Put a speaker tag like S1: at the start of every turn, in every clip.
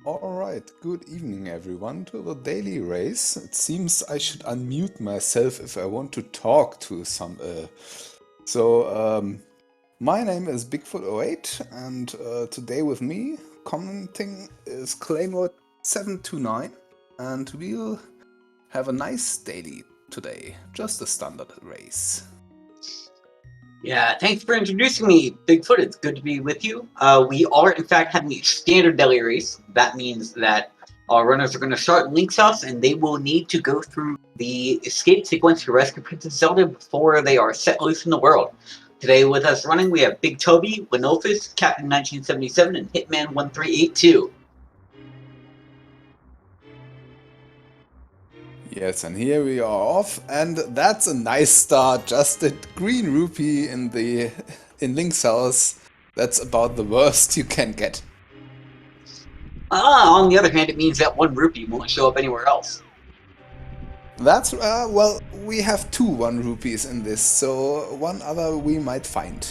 S1: Alright, good evening everyone to the daily race. It seems I should unmute myself if I want to talk to some. My name is Bigfoot08 and today with me commenting is Claymore729 and we'll have a nice daily today, just a standard race.
S2: Yeah, thanks for introducing me, Bigfoot. It's good to be with you. We are, in fact, having a standard daily race. That means that our runners are going to start in Link's house, and they will need to go through the escape sequence to rescue Princess Zelda before they are set loose in the world. Today with us running, we have Big Toby, Winolphus, Captain 1977, and Hitman 1382.
S1: Yes, and here we are off, and that's a nice start. Just a green rupee in Link's house. That's about the worst you can get.
S2: On the other hand, it means that one rupee won't show up anywhere else.
S1: That's well, we have two 1 rupees in this, so one other we might find.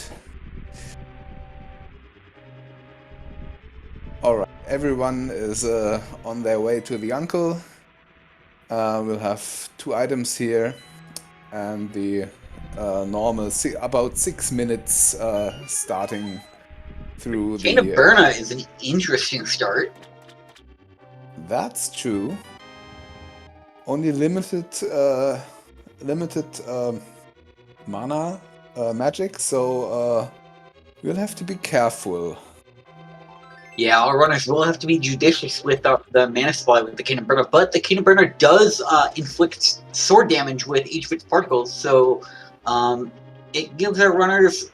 S1: Alright, everyone is on their way to the uncle. We'll have 2 items here, and the normal about 6 minutes starting through
S2: Chain of Burna is an interesting start.
S1: That's true. Only limited mana magic, so we'll have to be careful.
S2: Yeah, our runners will have to be judicious with the mana supply with the Cannon Burner, but the Cannon Burner does inflict sword damage with each of its particles, so it gives our runners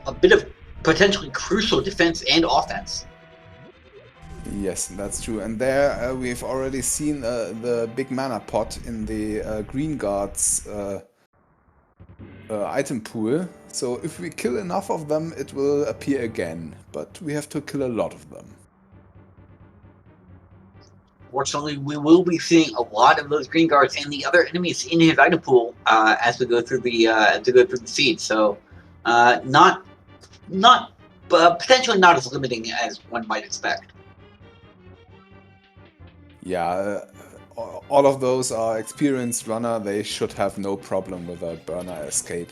S2: a bit of potentially crucial defense and offense.
S1: Yes, that's true. And there we've already seen the big mana pot in the Green Guards item pool. So if we kill enough of them, it will appear again. But we have to kill a lot of them.
S2: Fortunately, we will be seeing a lot of those Green Guards and the other enemies in his item pool as we go through the seed. So, potentially not as limiting as one might expect.
S1: Yeah, all of those are experienced runner. They should have no problem with a burner escape.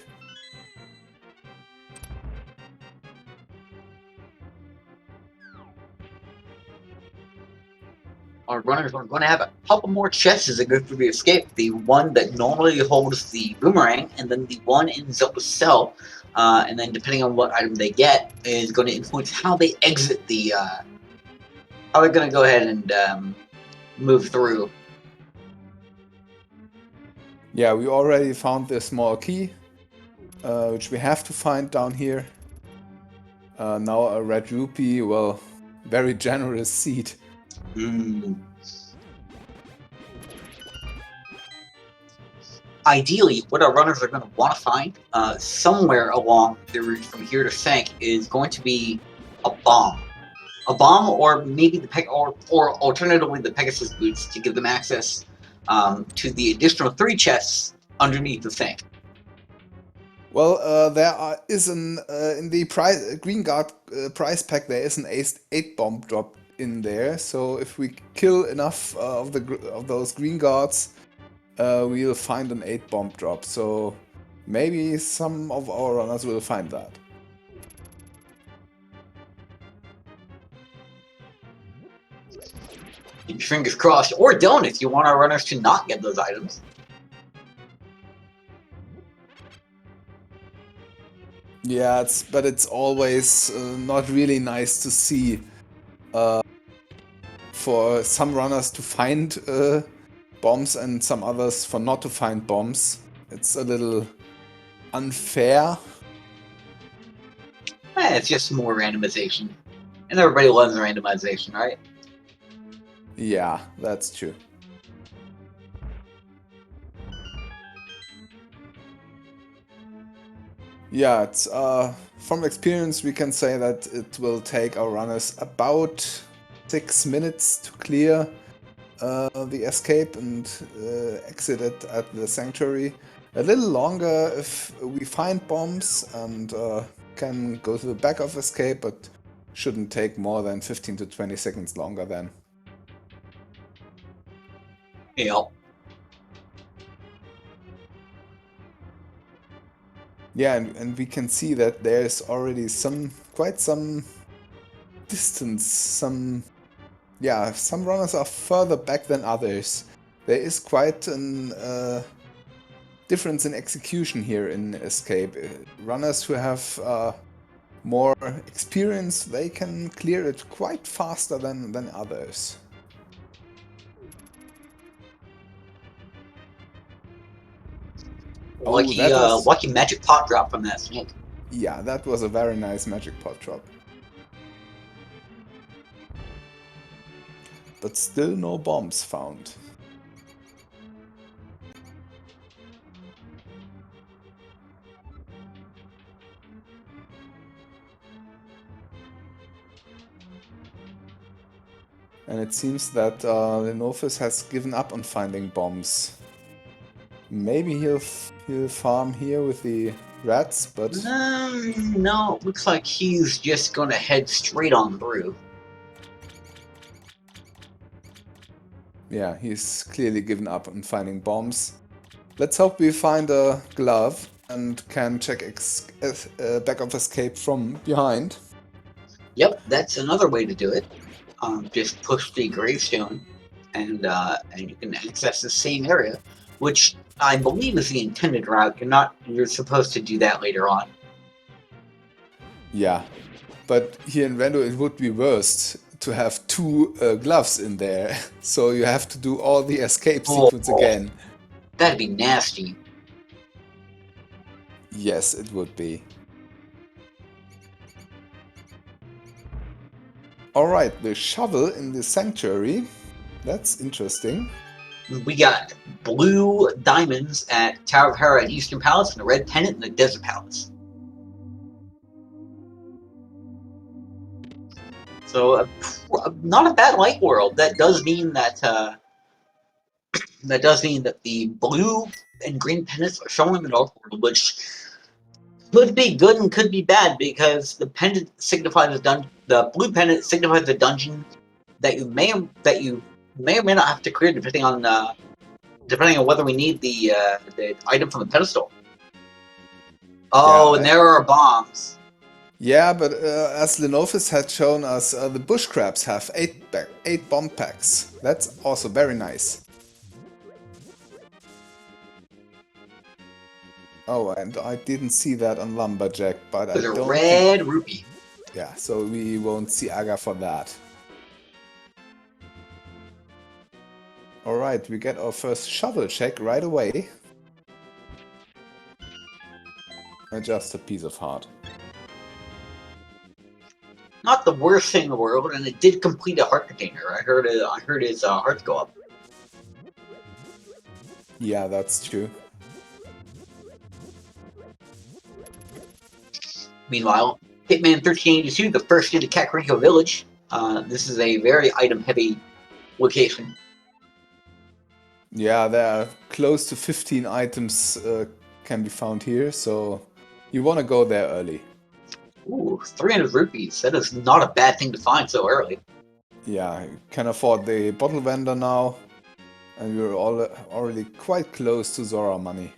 S2: Our runners are going to have a couple more chests as they go through the escape. The one that normally holds the boomerang, and then the one in Zelda's cell. And then depending on what item they get is going to influence how they exit the. How they're going to go ahead and move through.
S1: Yeah, we already found the small key, which we have to find down here. Now a red rupee, well, very generous seed.
S2: Ideally, what our runners are going to want to find somewhere along the route from here to Sank is going to be a bomb. A bomb, or maybe or alternatively the Pegasus boots to give them access to the additional 3 chests underneath the Sank.
S1: Well, is in the Green Guard prize pack. There is an 8 bomb drop in there. So if we kill enough of those Green Guards, we'll find an 8 bomb drop. So maybe some of our runners will find that.
S2: Keep your fingers crossed, or don't if you want our runners to not get those items.
S1: Yeah, it's always not really nice to see for some runners to find bombs and some others for not to find bombs. It's a little unfair.
S2: It's just more randomization. And everybody loves randomization, right?
S1: Yeah, that's true. Yeah, it's from experience we can say that it will take our runners about 6 minutes to clear the escape and exit it at the sanctuary. A little longer if we find bombs and can go to the back of escape, but shouldn't take more than 15 to 20 seconds longer then.
S2: Yep.
S1: Yeah, and we can see that there's already quite some distance, some runners are further back than others. There is quite an difference in execution here in Escape. Runners who have more experience, they can clear it quite faster than others.
S2: Lucky,
S1: that was...
S2: lucky magic pot drop from that snake.
S1: Yeah, that was a very nice magic pot drop. But still no bombs found. And it seems that Lenophis has given up on finding bombs. Maybe he'll farm here with the rats, but...
S2: No, it looks like he's just gonna head straight on through.
S1: Yeah, he's clearly given up on finding bombs. Let's hope we find a glove and can check back of escape from behind.
S2: Yep, that's another way to do it. Just push the gravestone, and you can access the same area, which I believe is the intended route. You're supposed to do that later on.
S1: Yeah, but here in Rando it would be worst to have two gloves in there, so you have to do all the escape sequence again.
S2: That'd be nasty.
S1: Yes, it would be. Alright, the shovel in the sanctuary. That's interesting.
S2: We got blue diamonds at Tower of Hera at Eastern Palace and a red pennant in the Desert Palace. So, not a bad light world. That does mean that the blue and green pennants are shown in the Dark World, which could be good and could be bad because the pennant signifies the blue pennant signifies the dungeon that you may or may not have to clear depending on whether we need the item from the pedestal. Oh, yeah, and there are bombs.
S1: Yeah, but as Lenophis had shown us, the bush crabs have 8 bomb packs. That's also very nice. Oh, and I didn't see that on Lumberjack, but I don't think...
S2: red rupee.
S1: Yeah, so we won't see Aga for that. Alright, we get our first shovel check right away. Just a piece of heart.
S2: Not the worst thing in the world, and it did complete a heart container. I heard his heart go up.
S1: Yeah, that's true.
S2: Meanwhile, Hitman 1382, the first into Kakariko Village. This is a very item-heavy location.
S1: Yeah, there are close to 15 items can be found here, so you want to go there early.
S2: Ooh, 300 rupees. That is not a bad thing to find so early.
S1: Yeah, you can afford the bottle vendor now, and we're already quite close to Zora money.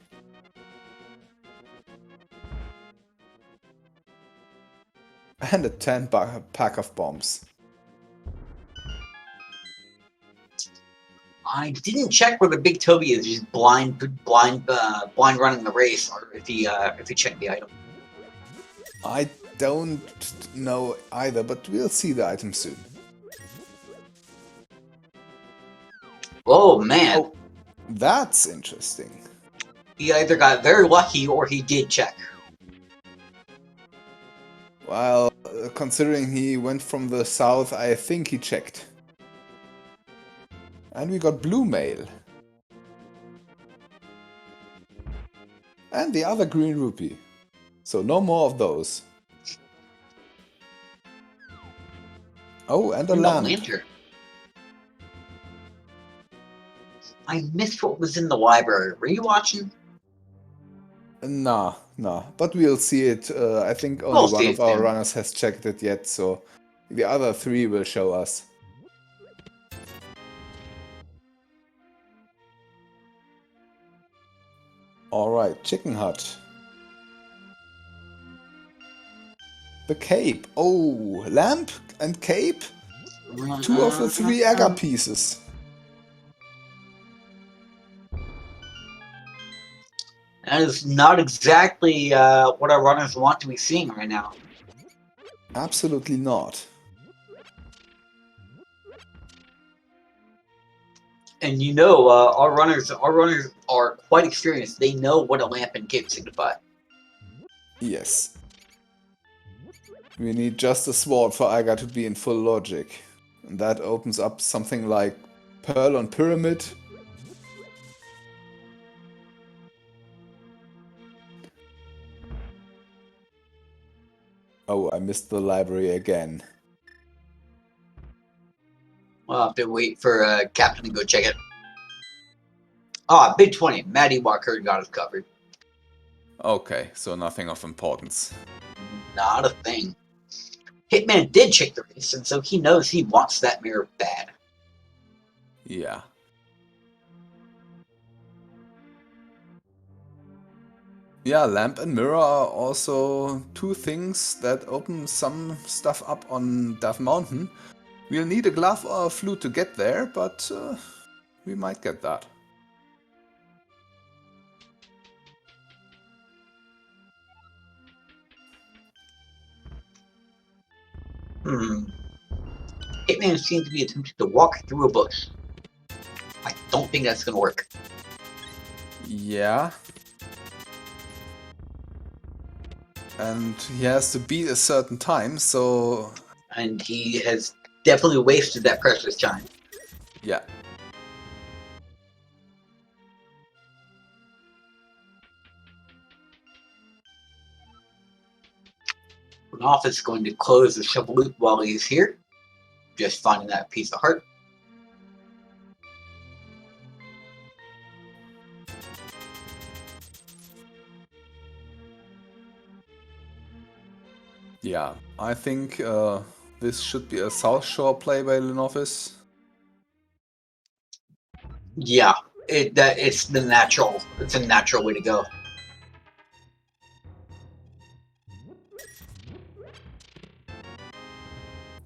S1: And a 10 pack of bombs.
S2: I didn't check whether Big Toby is just blind running the race, or if he checked the item.
S1: I don't know either, but we'll see the item soon.
S2: Oh man!
S1: Oh, that's interesting.
S2: He either got very lucky or he did check.
S1: Well, considering he went from the south, I think he checked. And we got blue mail. And the other green rupee. So no more of those. Oh, and a lantern.
S2: I missed what was in the library. Were you watching?
S1: Nah. But we'll see it. I think only one of our runners has checked it yet, so the other three will show us. Alright, Chicken Hut. The cape. Oh, lamp and cape? 2 of the 3 Aga pieces.
S2: That is not exactly what our runners want to be seeing right now.
S1: Absolutely not.
S2: And you know, our runners are quite experienced. They know what a lamp and cape signify.
S1: Yes. We need just a sword for Aga to be in full logic. And that opens up something like Pearl on Pyramid. Oh, I missed the library again.
S2: We'll have to wait for Captain to go check it. Ah, big 20. Maddie Walker got us covered.
S1: Okay, so nothing of importance.
S2: Not a thing. Hitman did check the race, and so he knows he wants that mirror bad.
S1: Yeah. Yeah, lamp and mirror are also 2 things that open some stuff up on Death Mountain. We'll need a glove or a flute to get there, but we might get that.
S2: Hitman seems to be attempting to walk through a bush. I don't think that's gonna work.
S1: Yeah. And he has to beat a certain time, so...
S2: And he has definitely wasted that precious time.
S1: Yeah.
S2: Knopf is going to close the shovel while he's here. Just finding that piece of heart.
S1: Yeah, I think this should be a South Shore play by Lenovis.
S2: Yeah, it's the natural. It's a natural way to go.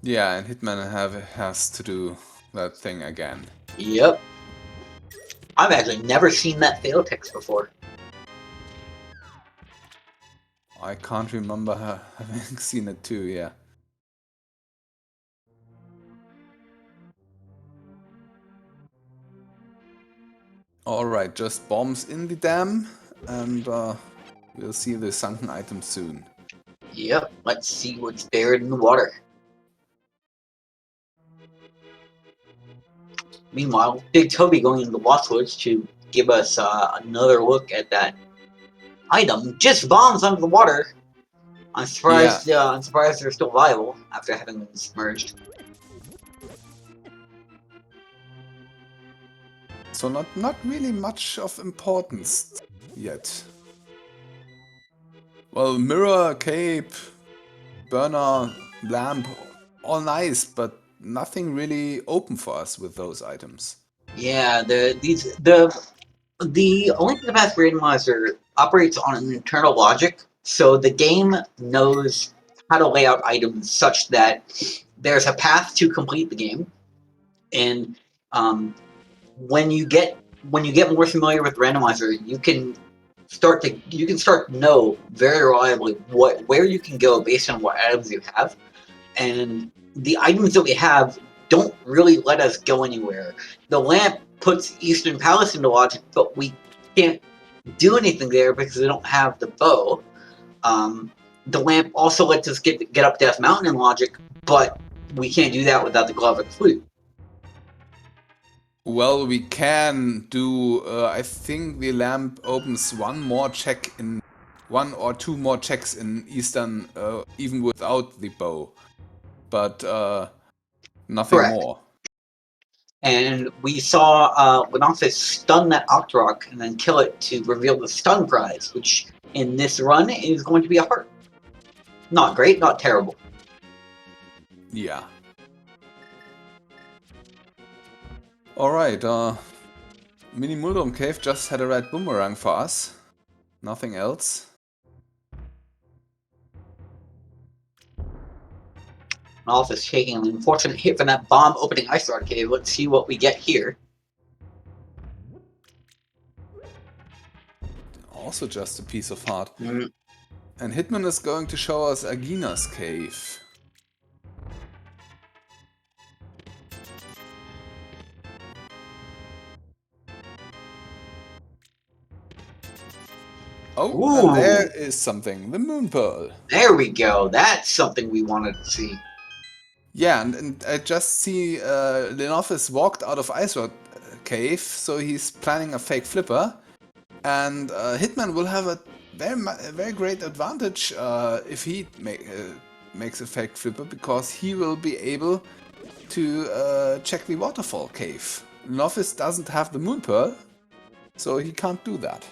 S1: Yeah, and Hitman has to do that thing again.
S2: Yep. I've actually never seen that fail text before.
S1: I can't remember having seen it too, yeah. Alright, just bombs in the dam, and we'll see the sunken item soon.
S2: Yep, let's see what's buried in the water. Meanwhile, Big Toby going into the Woods to give us another look at that item. Just bombs under the water. I'm surprised. I'm surprised they're still viable after having been submerged.
S1: So not really much of importance yet. Well, mirror, cape, burner, lamp, all nice, but nothing really open for us with those items.
S2: Yeah, the Link to the Past Randomizer operates on an internal logic, so the game knows how to lay out items such that there's a path to complete the game, and when you get more familiar with Randomizer, you can start to know very reliably where you can go based on what items you have, and the items that we have don't really let us go anywhere. The lamp puts Eastern Palace into logic, but we can't do anything there because we don't have the bow. The lamp also lets us get up Death Mountain in logic, but we can't do that without the glove or the flute.
S1: Well, we can do, I think the lamp opens one or two more checks in Eastern, even without the bow. But nothing
S2: Correct.
S1: more.
S2: And we saw Lenofis stun that Octorok and then kill it to reveal the stun prize, which in this run is going to be a heart. Not great, not terrible.
S1: Yeah. Alright, Mini Muldrum Cave just had a red boomerang for us. Nothing else.
S2: Office taking an unfortunate hit from that bomb opening Ice Rod Cave. Let's see what we get here.
S1: Also just a piece of heart.
S2: Mm.
S1: And Hitman is going to show us Agina's cave. Oh,
S2: Ooh.
S1: and there is something. The Moon Pearl.
S2: There we go. That's something we wanted to see.
S1: Yeah, and I just see Lenofis walked out of Ice Rod Cave, so he's planning a fake flipper. And Hitman will have a very great advantage if he makes a fake flipper, because he will be able to check the Waterfall cave. Lenofis doesn't have the Moon Pearl, so he can't do that.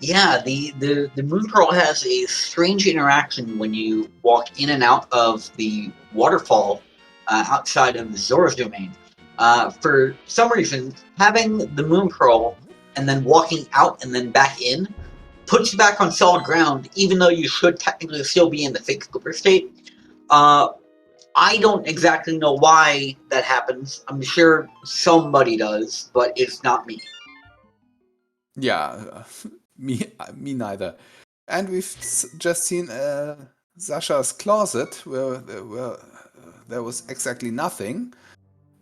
S2: Yeah, the Moon Pearl has a strange interaction when you walk in and out of the waterfall outside of Zora's domain. For some reason, having the Moon Pearl and then walking out and then back in puts you back on solid ground, even though you should technically still be in the fake flipper state. I don't exactly know why that happens. I'm sure somebody does, but it's not me.
S1: Yeah, me neither. And we've just seen Sasha's closet, where there was exactly nothing.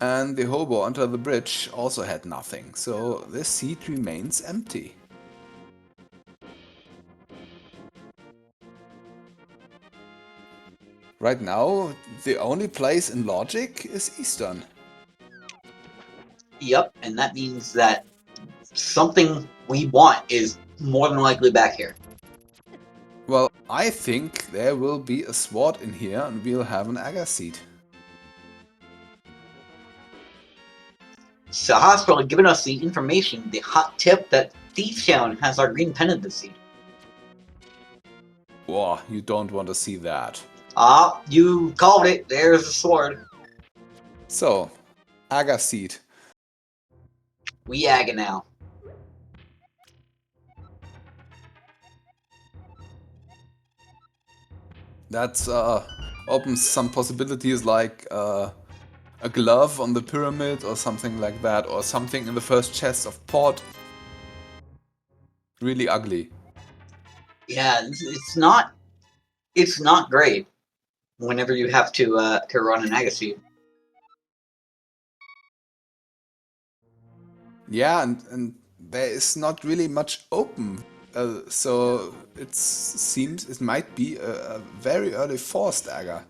S1: And the hobo under the bridge also had nothing. So this seat remains empty. Right now, the only place in logic is Eastern.
S2: Yep, and that means that something we want is more than likely back here.
S1: Well, I think there will be a sword in here and we'll have an Aga seat.
S2: So Hospital had given us the information, the hot tip that Thieves Town has our green pendant this seed.
S1: Whoa, you don't want to see that.
S2: Ah, you called it. There's the sword.
S1: So, Aga seat.
S2: We aga now.
S1: That opens some possibilities like a glove on the pyramid or something like that, or something in the first chest of port. Really ugly.
S2: Yeah, it's not great whenever you have to run an aga seed.
S1: Yeah, and there is not really much open, so it might be a very early forced Aga.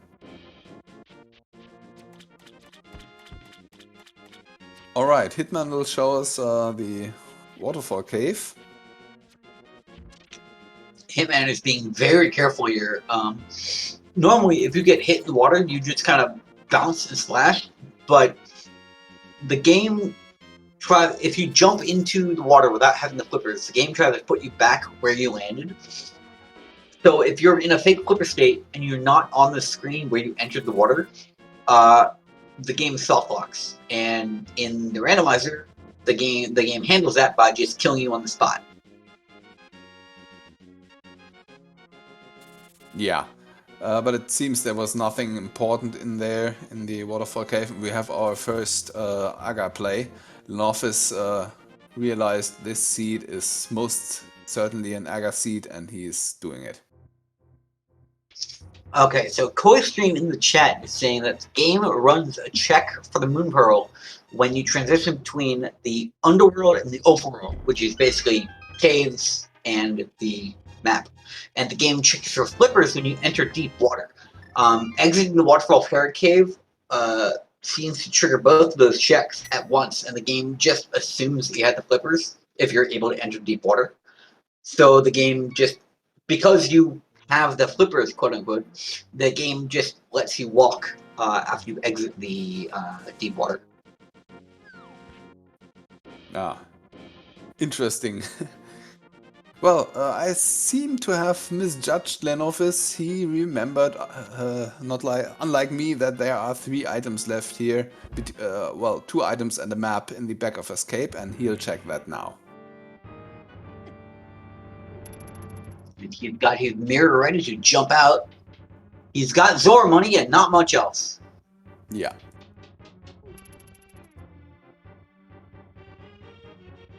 S1: Alright, Hitman will show us the Waterfall cave.
S2: Hitman is being very careful here. Normally, if you get hit in the water, you just kind of bounce and splash, but the game if you jump into the water without having the flippers, the game tries to put you back where you landed. So if you're in a fake flipper state and you're not on the screen where you entered the water, the game soft locks. And in the randomizer, the game handles that by just killing you on the spot.
S1: Yeah, but it seems there was nothing important in there in the Waterfall cave. We have our first Aga play. Lenofis realized this seed is most certainly an Aga seed, and he's doing it.
S2: Okay, so KoiStream in the chat is saying that the game runs a check for the Moon Pearl when you transition between the underworld and the overworld, which is basically caves and the map. And the game checks for flippers when you enter deep water. Exiting the Waterfall Hera cave seems to trigger both of those checks at once, and the game just assumes that you had the flippers if you're able to enter deep water. So the game just, because you have the flippers, quote unquote, the game just lets you walk after you exit the deep water.
S1: Ah, interesting. Well, I seem to have misjudged Lenofis. He remembered, not like unlike me, that there are 3 items left here. Well, 2 items and a map in the back of Escape, and he'll check that now.
S2: He's got his mirror ready to jump out. He's got Zora money and not much else.
S1: Yeah.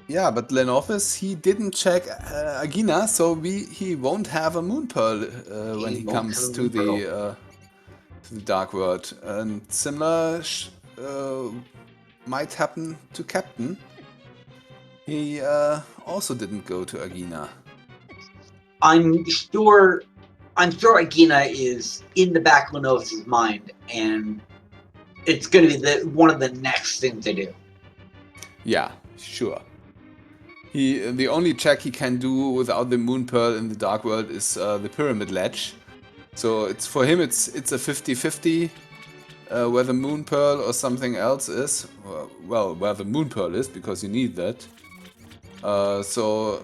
S1: Yeah, but Lenofis, he didn't check Agina, so he won't have a Moon Pearl when he comes to the Dark World. And similar might happen to Captain. He also didn't go to Agina.
S2: I'm sure Agina is in the back of Lenov's mind, and it's going to be one of the next things to do.
S1: Yeah, sure. The only check he can do without the Moon Pearl in the Dark World is the Pyramid Ledge. So for him it's a 50-50 where the Moon Pearl or something else is. Well, where the Moon Pearl is, because you need that. So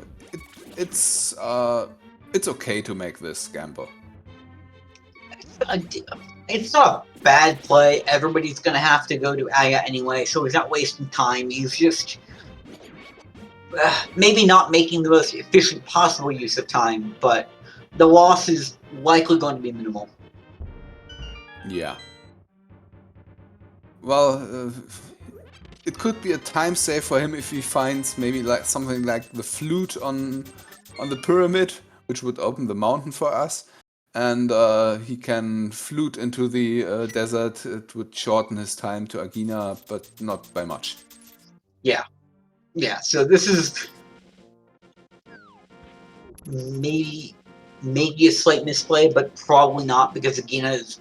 S1: it's okay to make this gamble.
S2: It's not a bad play. Everybody's going to have to go to Aga anyway, so he's not wasting time. He's just maybe not making the most efficient possible use of time, but the loss is likely going to be minimal.
S1: Yeah. Well, it could be a time save for him if he finds maybe like something like the flute on the pyramid, which would open the mountain for us, and he can flute into the desert. It would shorten his time to Agina, but not by much.
S2: Yeah. So this is maybe a slight misplay, but probably not, because Agina is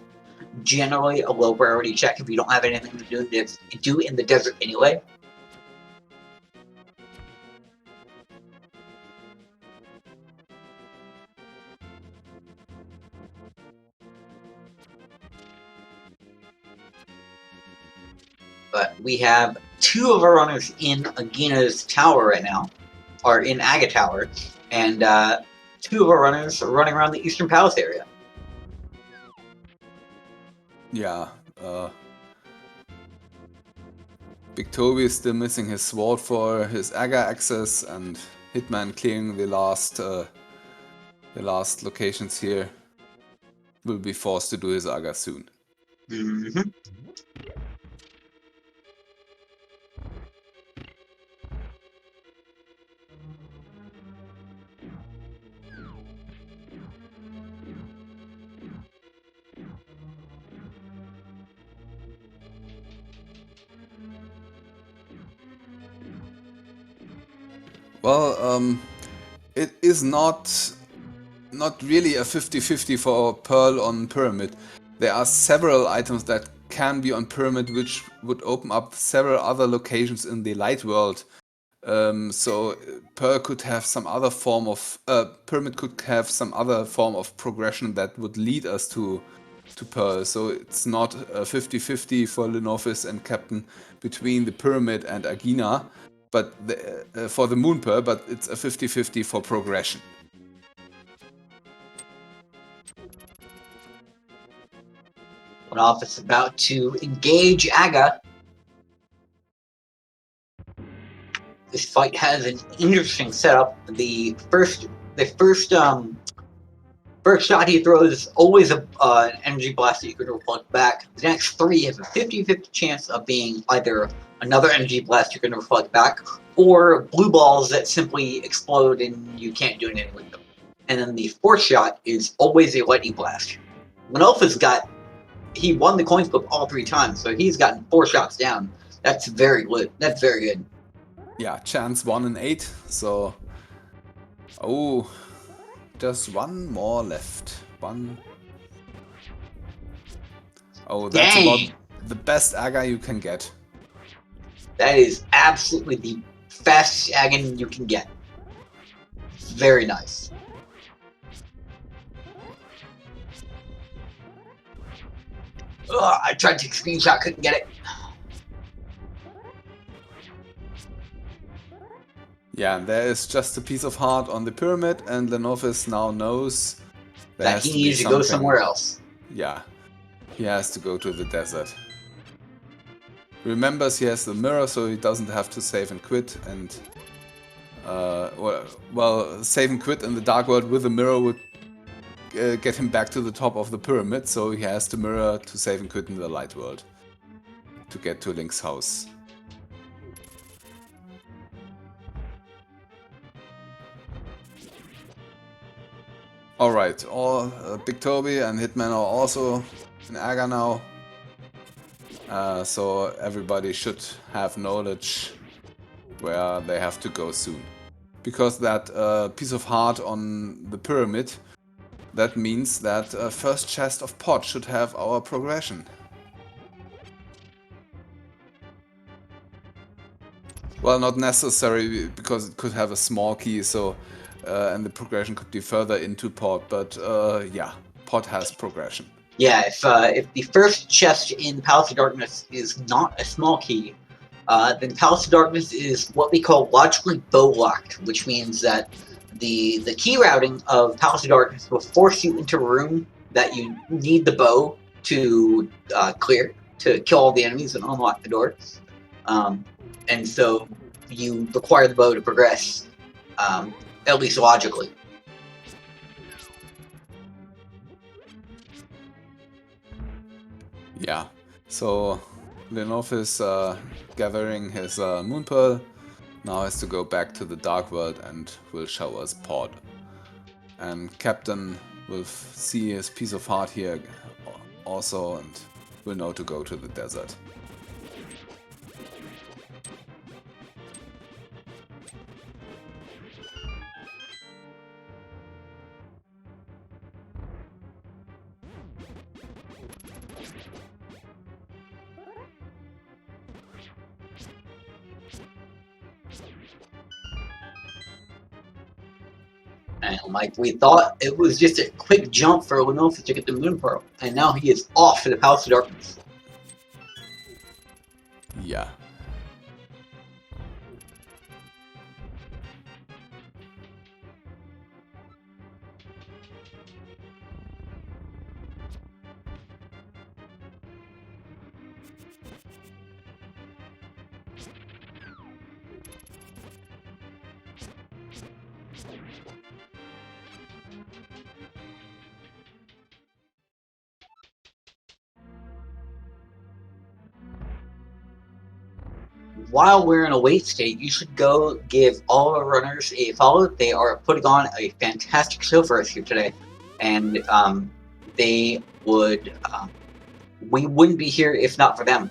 S2: generally a low priority check if you don't have anything to do in the desert anyway. But we have 2 of our runners in Agina's tower right now, or in Aga Tower, and 2 of our runners are running around the Eastern Palace area.
S1: Yeah. Big Toby is still missing his sword for his Aga access, and Hitman clearing the last locations here will be forced to do his Aga soon.
S2: Mm-hmm.
S1: Well, it is not really a 50-50 for Pearl on Pyramid. There are several items that can be on Pyramid, which would open up several other locations in the Light World. So Pearl could have some other form of Pyramid could have some other form of progression that would lead us to Pearl. So it's not a 50-50 for Lenofis and Captain between the Pyramid and Agina, but for the Moon Pearl, but it's a 50-50 for progression.
S2: When off is about to engage Aga. This fight has an interesting setup. The first shot he throws is always an energy blast that you can reflect back. The next 3 have a 50-50 chance of being either another energy blast you can reflect back, or blue balls that simply explode and you can't do anything with them. And then the 4th shot is always a lightning blast. He won the coin flip all 3 times, so he's gotten 4 shots down. That's very good. That's very good.
S1: Yeah, chance 1 in 8. So, oh, just 1 more left. 1. Oh, that's
S2: Dang.
S1: about the best Aga you can get.
S2: That is absolutely the fastest Agahnim you can get. Very nice. Ugh, I tried to take a screenshot, couldn't get it.
S1: Yeah, there is just a piece of heart on the pyramid, and Lenovis now knows there
S2: that
S1: has
S2: he
S1: to be
S2: needs to go
S1: something.
S2: somewhere else.
S1: Yeah, he has to go to the desert. Remembers he has the mirror, so he doesn't have to save and quit. And well, save and quit in the dark world with the mirror would get him back to the top of the pyramid. So he has the mirror to save and quit in the light world to get to Link's house. Alright, all Big Toby and Hitman are also in Aga now. So everybody should have knowledge where they have to go soon. Because that piece of heart on the pyramid, that means that first chest of pot should have our progression. Well, not necessary, because it could have a small key, so and the progression could be further into pot, but yeah, pot has progression.
S2: Yeah, if the first chest in Palace of Darkness is not a small key, then Palace of Darkness is what we call logically bow locked, which means that the key routing of Palace of Darkness will force you into a room that you need the bow to clear, to kill all the enemies and unlock the door. And so you require the bow to progress, at least logically.
S1: Yeah, so Lenov is gathering his moon pearl, now has to go back to the dark world and will show us pod. And Captain will see his piece of heart here also and will know to go to the desert.
S2: And like we thought, it was just a quick jump for Lenovis to get the Moon Pearl, and now he is off to the Palace of Darkness.
S1: Yeah.
S2: While we're in a wait state, you should go give all our runners a follow. They are putting on a fantastic show for us here today, and they would. We wouldn't be here if not for them.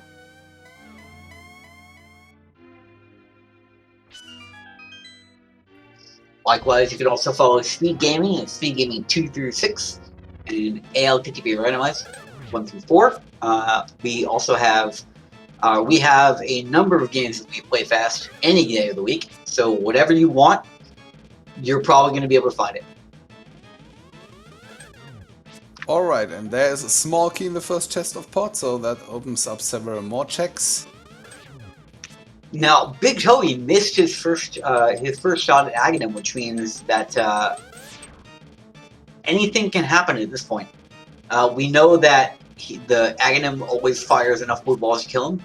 S2: Likewise, you can also follow Speed Gaming and Speed Gaming 2 through 6, and ALTTP Randomizer 1 through 4. We also have we have a number of games that we play fast any day of the week. So whatever you want, you're probably going to be able to find it.
S1: Alright, and there is a small key in the first chest of pot, so that opens up several more checks.
S2: Now, Big Toby missed his first shot at Agahnim, which means that anything can happen at this point. We know that the Agahnim always fires enough blue balls to kill him,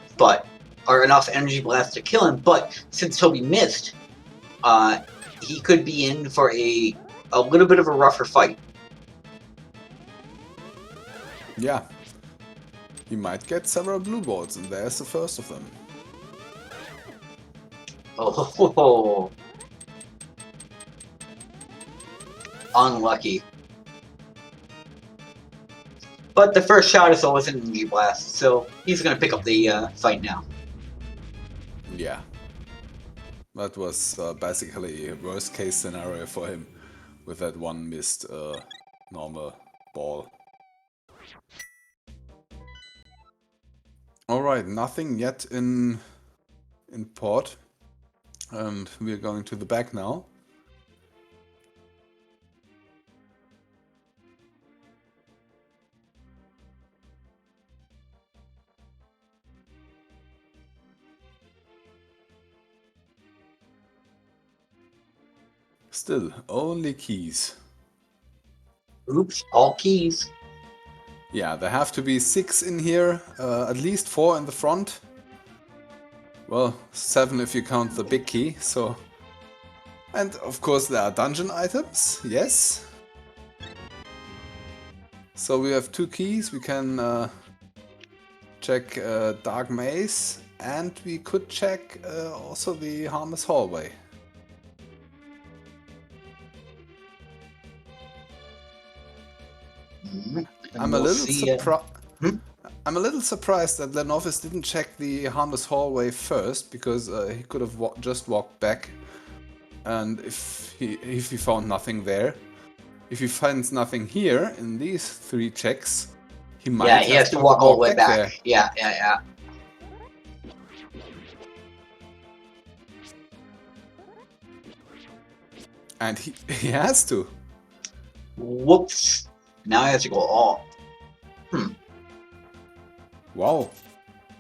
S2: or enough energy blasts to kill him. But since Toby missed, he could be in for a little bit of a rougher fight.
S1: Yeah. He might get several blue balls, and there's the first of them.
S2: Oh, unlucky. But the first shot is always an energy blast, so he's going to pick up the fight now.
S1: Yeah. That was basically a worst case scenario for him with that one missed normal ball. Alright, nothing yet in port. And we're going to the back now. Still, only keys.
S2: Oops, all keys.
S1: Yeah, there have to be 6 in here, at least 4 in the front. Well, 7 if you count the big key, so... And of course there are dungeon items, yes. So we have 2 keys, we can check Dark Maze, and we could check also the Harmless Hallway. I'm a little surprised that Lenovis didn't check the Harmless Hallway first, because he could have just walked back, and if he found nothing there, if he finds nothing here in these 3 checks, he might
S2: Yeah, he has to walk all the way back. There. Yeah.
S1: And he has to.
S2: Whoops. Now he has to go all.
S1: Wow.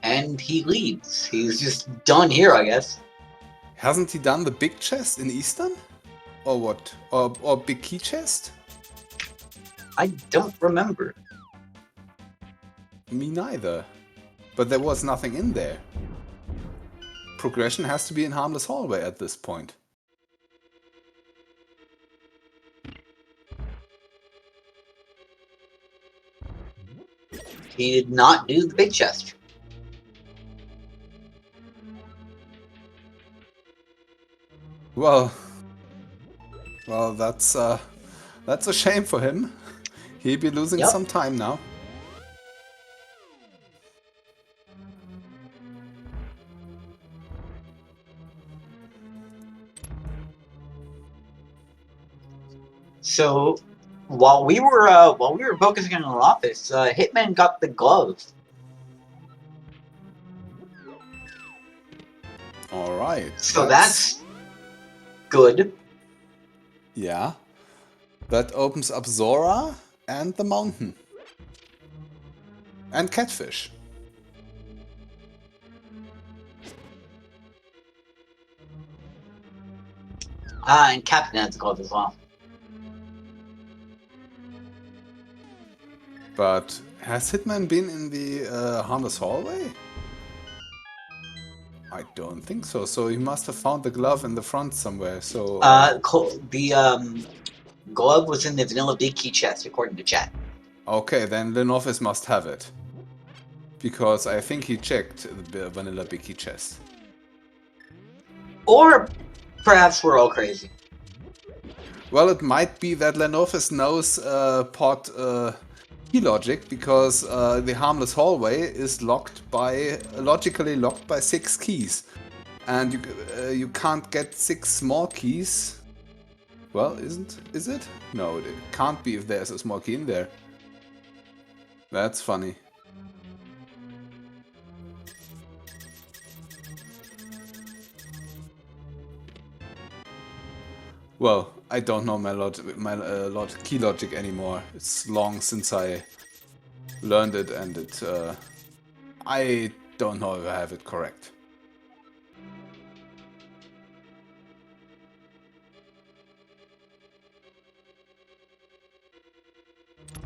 S2: And he leaves. He's just done here, I guess.
S1: Hasn't he done the big chest in Eastern? Or what? Or big key chest?
S2: I don't remember.
S1: Me neither. But there was nothing in there. Progression has to be in Harmless Hallway at this point.
S2: He did not do the big chest.
S1: Well, that's a shame for him. He'll be losing some time now.
S2: So, while we were focusing on the office, Hitman got the glove.
S1: All right.
S2: So that's good.
S1: Yeah. That opens up Zora and the mountain. And Catfish.
S2: And Captain has the glove as well.
S1: But has Hitman been in the Harmless Hallway? I don't think so. So he must have found the glove in the front somewhere. So
S2: the glove was in the vanilla big key chest, according to chat.
S1: Okay, then Lenovis must have it. Because I think he checked the vanilla big key chest.
S2: Or perhaps we're all crazy.
S1: Well, it might be that Lenovis knows pot key logic, because the Harmless Hallway is logically locked by 6 keys. And you can't get 6 small keys. Well, is it? No, it can't be if there's a small key in there. That's funny. Well, I don't know my key logic anymore. It's long since I learned it, and I don't know if I have it correct.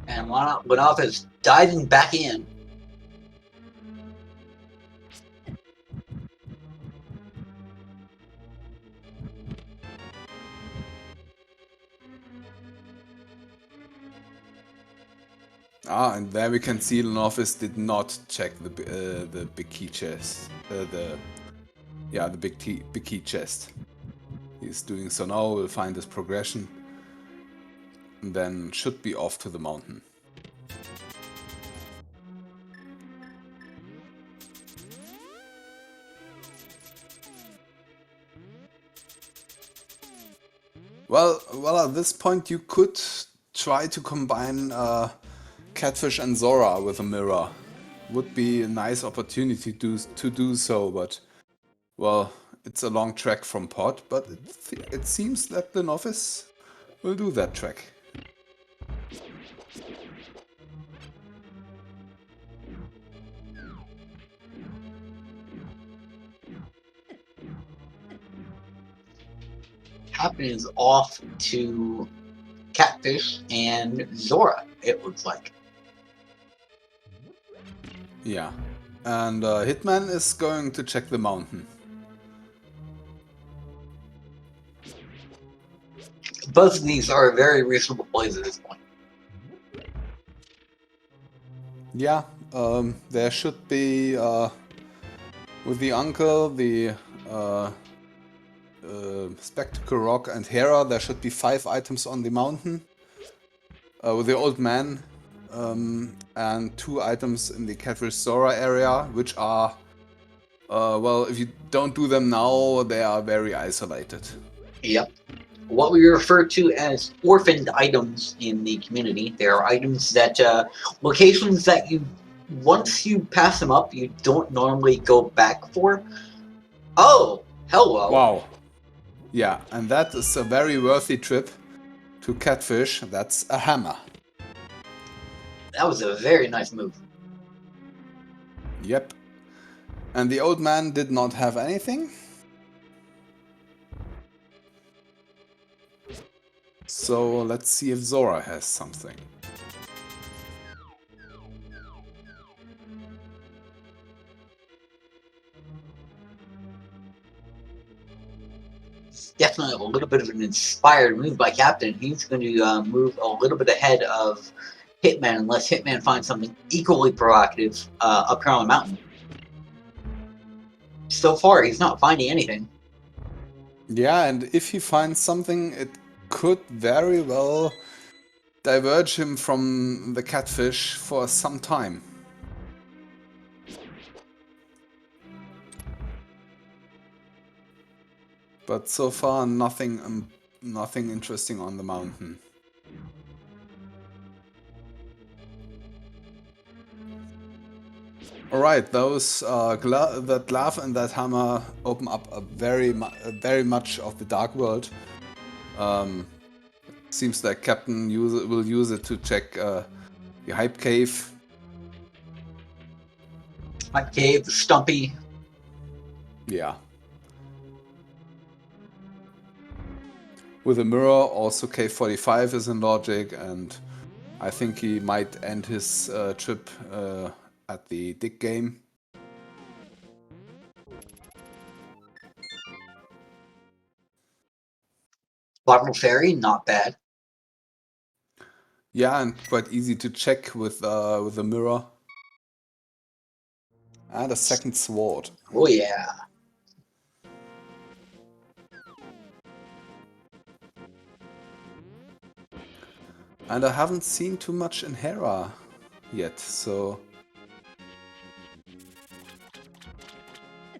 S2: And Lenoff is diving back in.
S1: Ah, and there we can see Lenovis did not check the big key chest. The big key chest. He's doing so now. We'll find his progression, and then should be off to the mountain. Well, at this point you could try to combine Catfish and Zora with a mirror. Would be a nice opportunity to do so, but well, it's a long trek from Pod, but it seems that the novice will do that trek.
S2: Captain is off to Catfish and Zora, it looks like.
S1: Yeah. And Hitman is going to check the mountain.
S2: Both of these are very reasonable plays at this point.
S1: Yeah, there should be, with the uncle, the Spectacle Rock and Hera, there should be 5 items on the mountain. With the old man, and 2 items in the Catfish Zora area, which are, well, if you don't do them now, they are very isolated.
S2: Yep. What we refer to as orphaned items in the community. There are items that, locations that you, once you pass them up, you don't normally go back for. Oh, hello.
S1: Wow. Yeah, and that is a very worthy trip to Catfish. That's a hammer.
S2: That was a very nice move.
S1: Yep. And the old man did not have anything. So let's see if Zora has something.
S2: It's definitely a little bit of an inspired move by Captain. He's going to move a little bit ahead of Hitman unless Hitman finds something equally provocative up here on the mountain. So far, he's not finding anything.
S1: Yeah, and if he finds something, it could very well diverge him from the Catfish for some time. But so far, nothing interesting on the mountain. Alright, those that glove and that hammer open up a very much of the dark world. Seems like Captain will use it to check the hype cave.
S2: Hype cave, the Stumpy.
S1: Yeah. With a mirror, also cave 45 is in logic, and I think he might end his trip at the dig game.
S2: Waterfall Ferry, not bad.
S1: Yeah, and quite easy to check with a mirror. And a second sword.
S2: Oh yeah.
S1: And I haven't seen too much in Hera yet, so...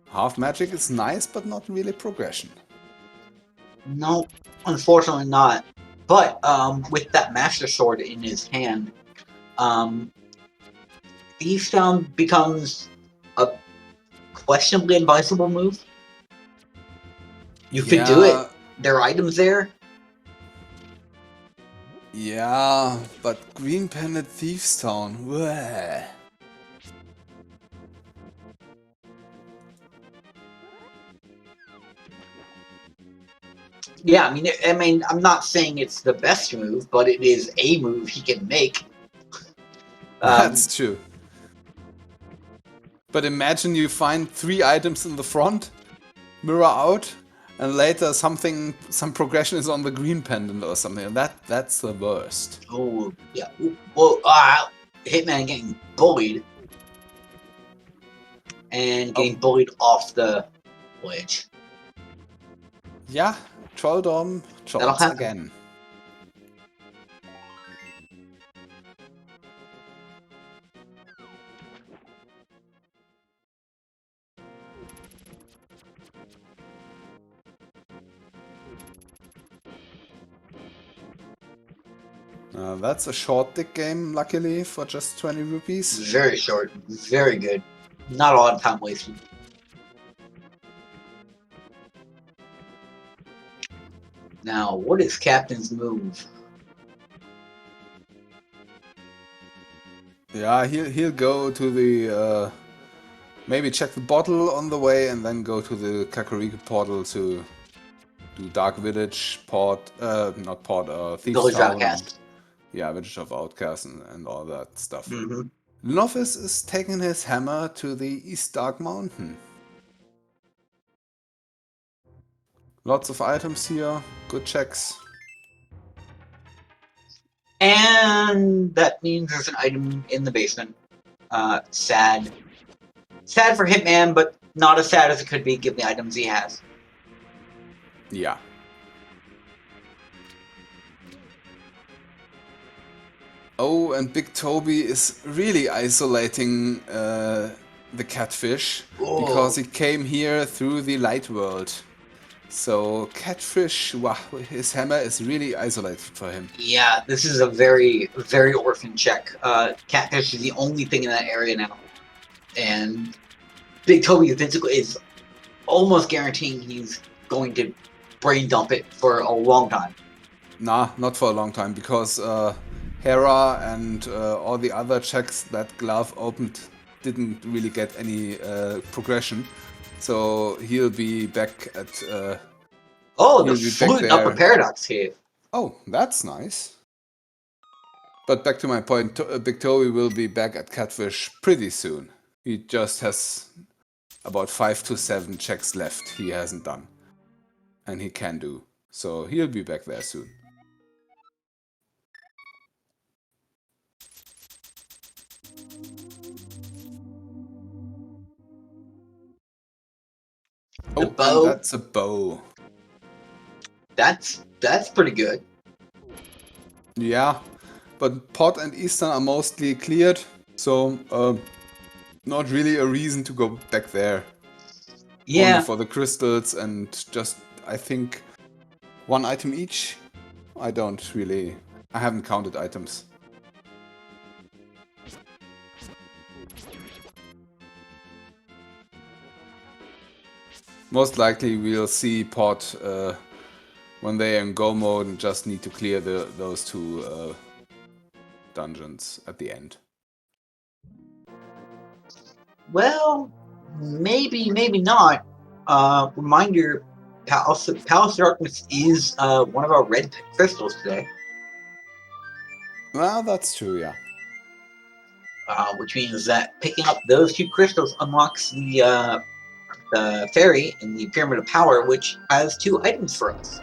S1: Half magic is nice, but not really progression.
S2: No, unfortunately not. But with that Master Sword in his hand, Thieves Town becomes a questionably advisable move. You could do it. There are items there.
S1: Yeah, but Green Pen at Thieves Town. Bleh.
S2: Yeah, I mean, I'm not saying it's the best move, but it is a move he can make.
S1: That's true. But imagine you find 3 items in the front, mirror out, and later some progression is on the green pendant or something. And that's the worst.
S2: Oh yeah. Well, Hitman getting bullied and getting bullied off the ledge.
S1: Yeah, Trolldom trolls again. That's a short dig game, luckily, for just 20 rupees.
S2: Very short, very good. Not a lot of time wasted. Now, what is Captain's move?
S1: Yeah, he'll go to the maybe check the bottle on the way and then go to the Kakariko portal to do Dark Village, Port, not Port, Thieves
S2: Village
S1: Town.
S2: Outcast.
S1: Yeah, Village of Outcasts and all that stuff.
S2: Mm-hmm.
S1: Novice is taking his hammer to the East Dark Mountain. Lots of items here, good checks.
S2: And that means there's an item in the basement. Sad. Sad for Hitman, but not as sad as it could be given the items he has.
S1: Yeah. Oh, and Big Toby is really isolating the Catfish because he came here through the light world. So Catfish, wow, his hammer is really isolated for him.
S2: Yeah, this is a very, very orphan check. Catfish is the only thing in that area now. And Big Toby physically is almost guaranteeing he's going to brain dump it for a long time.
S1: Nah, not for a long time, because Hera and all the other checks that Glove opened didn't really get any progression. So he'll be back at...
S2: Oh, the
S1: he'll be back
S2: flute up a
S1: there.
S2: Paradox Cave.
S1: Oh, that's nice. But back to my point, Big Toby will be back at Catfish pretty soon. He just has about 5 to 7 checks left he hasn't done. And he can do. So he'll be back there soon.
S2: The
S1: Oh,
S2: bow.
S1: and that's a bow.
S2: That's pretty good.
S1: Yeah, but Pot and Eastern are mostly cleared, so not really a reason to go back there.
S2: Yeah.
S1: Only for the crystals and just, I think, one item each. I haven't counted items. Most likely we'll see Pot when they're in go mode and just need to clear those two dungeons at the end.
S2: Well, maybe not. Reminder, Palace of Darkness is one of our red crystals today.
S1: Well, that's true, yeah.
S2: Which means that picking up those two crystals unlocks the fairy in the Pyramid of Power, which has 2 items for us.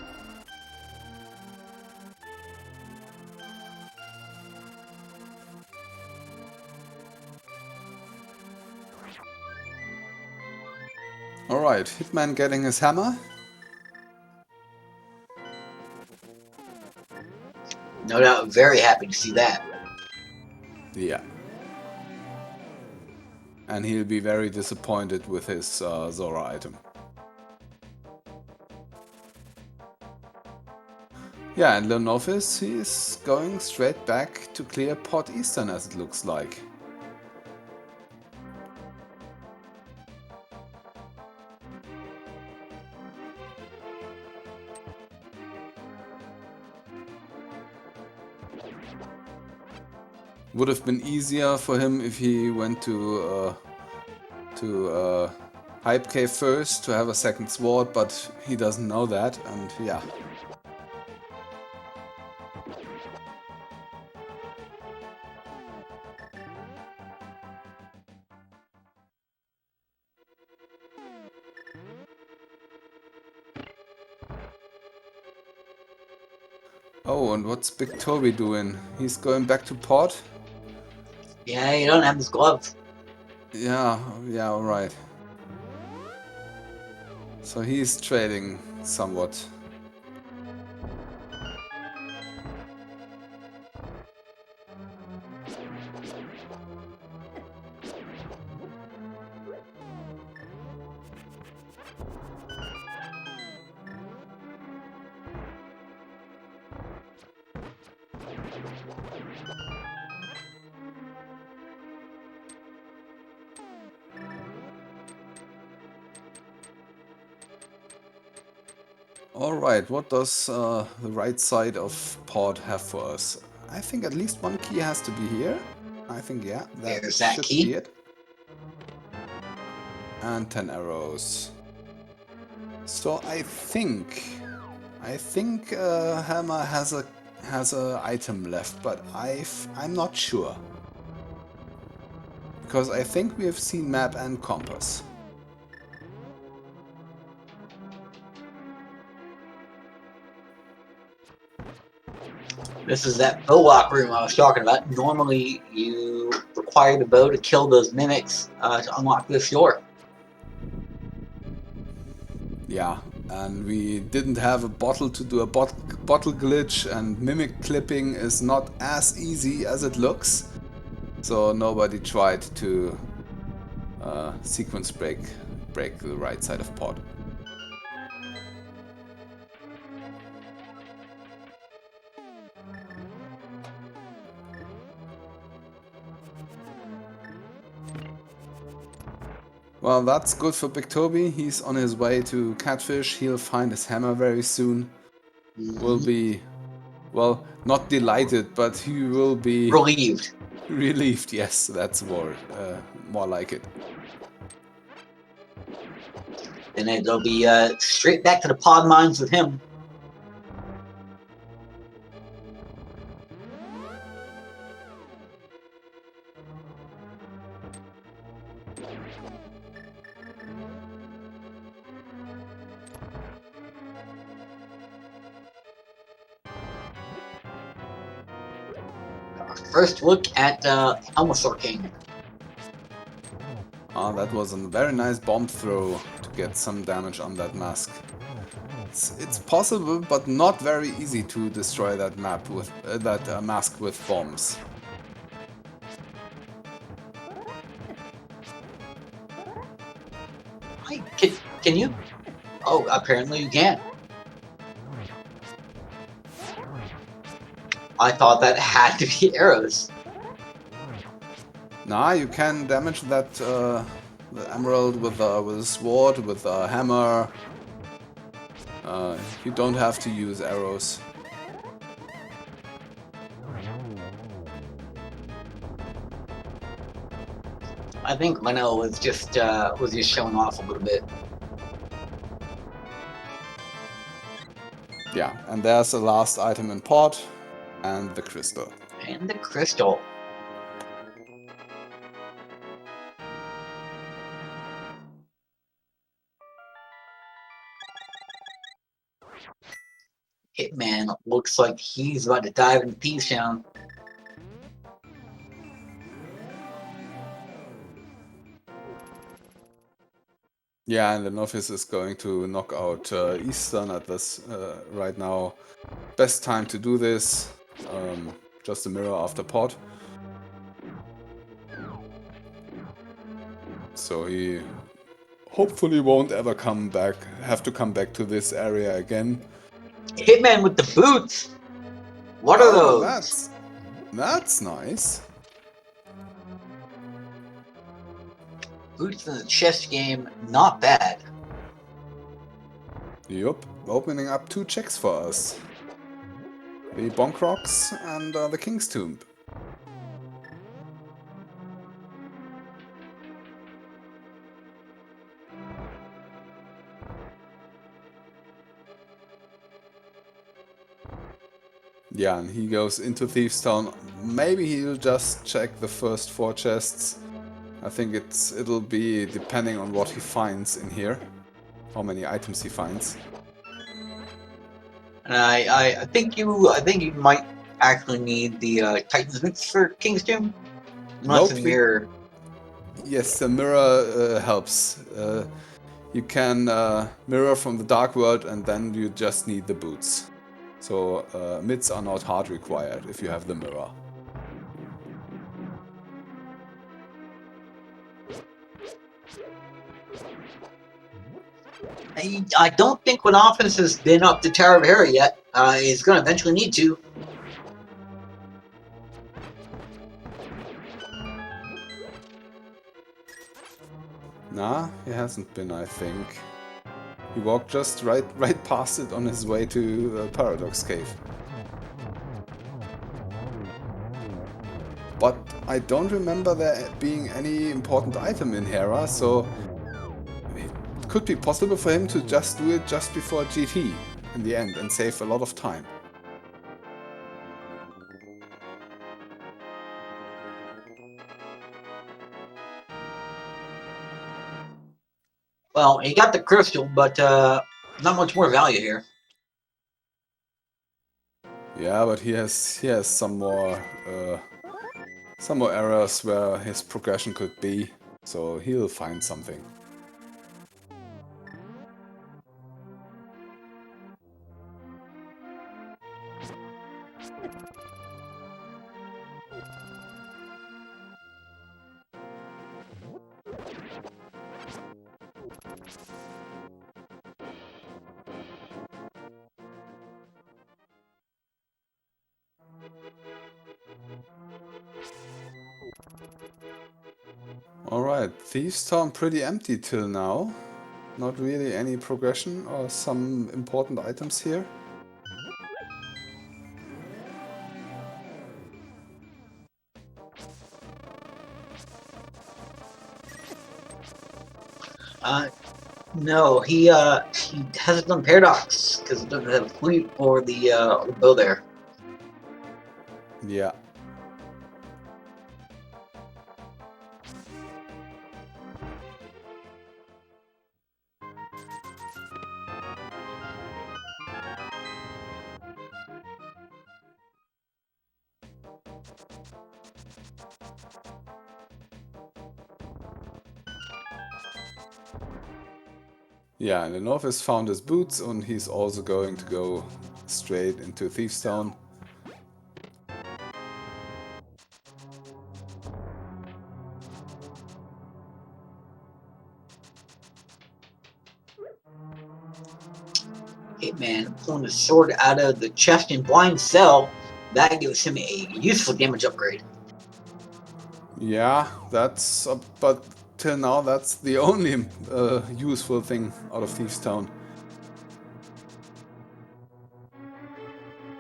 S1: Alright, Hitman getting his hammer.
S2: No doubt, very happy to see that.
S1: Yeah. And he'll be very disappointed with his Zora item. Yeah, and Leonophis, he's going straight back to clear Port Eastern as it looks like. Would have been easier for him if he went to Hype Cave first to have a second sword, but he doesn't know that, and yeah. Oh, and what's Big Toby doing? He's going back to port?
S2: Yeah, you don't have his gloves.
S1: Yeah, alright. So he's trading somewhat. Alright, what does the right side of port have for us? I think at least one key has to be here. I think, yeah,
S2: There's that
S1: should
S2: key.
S1: be it. And 10 arrows. So I think I think Helma has a item left, but I'm not sure. Because I think we have seen map and compass.
S2: This is that bow lock room I was talking about. Normally, you require the bow to kill those mimics to unlock this door.
S1: Yeah, and we didn't have a bottle to do a bottle glitch, and mimic clipping is not as easy as it looks. So nobody tried to sequence break the right side of pod. Well, that's good for Big Toby. He's on his way to Catfish. He'll find his hammer very soon. Will be, well, not delighted, but he will be
S2: Relieved.
S1: relieved. Yes, that's more like it.
S2: And then they'll be straight back to the pod mines with him. First look at Elmosaur King.
S1: That was a very nice bomb throw to get some damage on that mask. It's possible, but not very easy to destroy that map with that mask with bombs.
S2: Hi, can you? Oh, apparently you can. I thought that had to be arrows.
S1: Nah, you can damage that the emerald with a sword, with a hammer. You don't have to use arrows.
S2: I think Leno was just showing off a little bit.
S1: Yeah, and there's the last item in pot, and the crystal.
S2: And the crystal. Hitman looks like he's about to dive into Thieves Town.
S1: Yeah, and the novice is going to knock out Eastern at this right now. Best time to do this. Just a mirror after pot. So he hopefully won't ever have to come back to this area again.
S2: Hitman with the boots! What are
S1: Oh,
S2: those?
S1: that's nice.
S2: Boots in the chess game, not bad.
S1: Yup, opening up 2 checks for us. The Bonk Rocks and the King's Tomb. Yeah, and he goes into Thieves Town. Maybe he'll just check the first 4 chests. I think it'll be depending on what he finds in here. How many items he finds.
S2: And I think you might actually need the Titan's Mix for King's Tomb. Unless
S1: Nope,
S2: the mirror.
S1: Yes, the mirror helps. You can mirror from the dark world, and then you just need the boots. So mids are not hard required if you have the mirror.
S2: I don't think when offense has been up to Tower of Hera yet. He's going to eventually need to.
S1: Nah, he hasn't been, I think. He walked just right past it on his way to the Paradox Cave. But I don't remember there being any important item in Hera, so it could be possible for him to just do it just before GT. in the end and save a lot of time.
S2: Well, he got the crystal, but not much more value here.
S1: Yeah, but he has some more errors where his progression could be, so he'll find something. Alright, Thieves Town pretty empty till now. Not really any progression or some important items here.
S2: No, he hasn't done Paradox because he doesn't have a fleet or the bow there.
S1: Yeah. Yeah, and the North has found his boots and he's also going to go straight into Thieves Town.
S2: Hitman pulling the sword out of the chest in blind cell. That gives him a useful damage upgrade.
S1: Yeah, that's... but till now that's the only useful thing out of Thieves Town.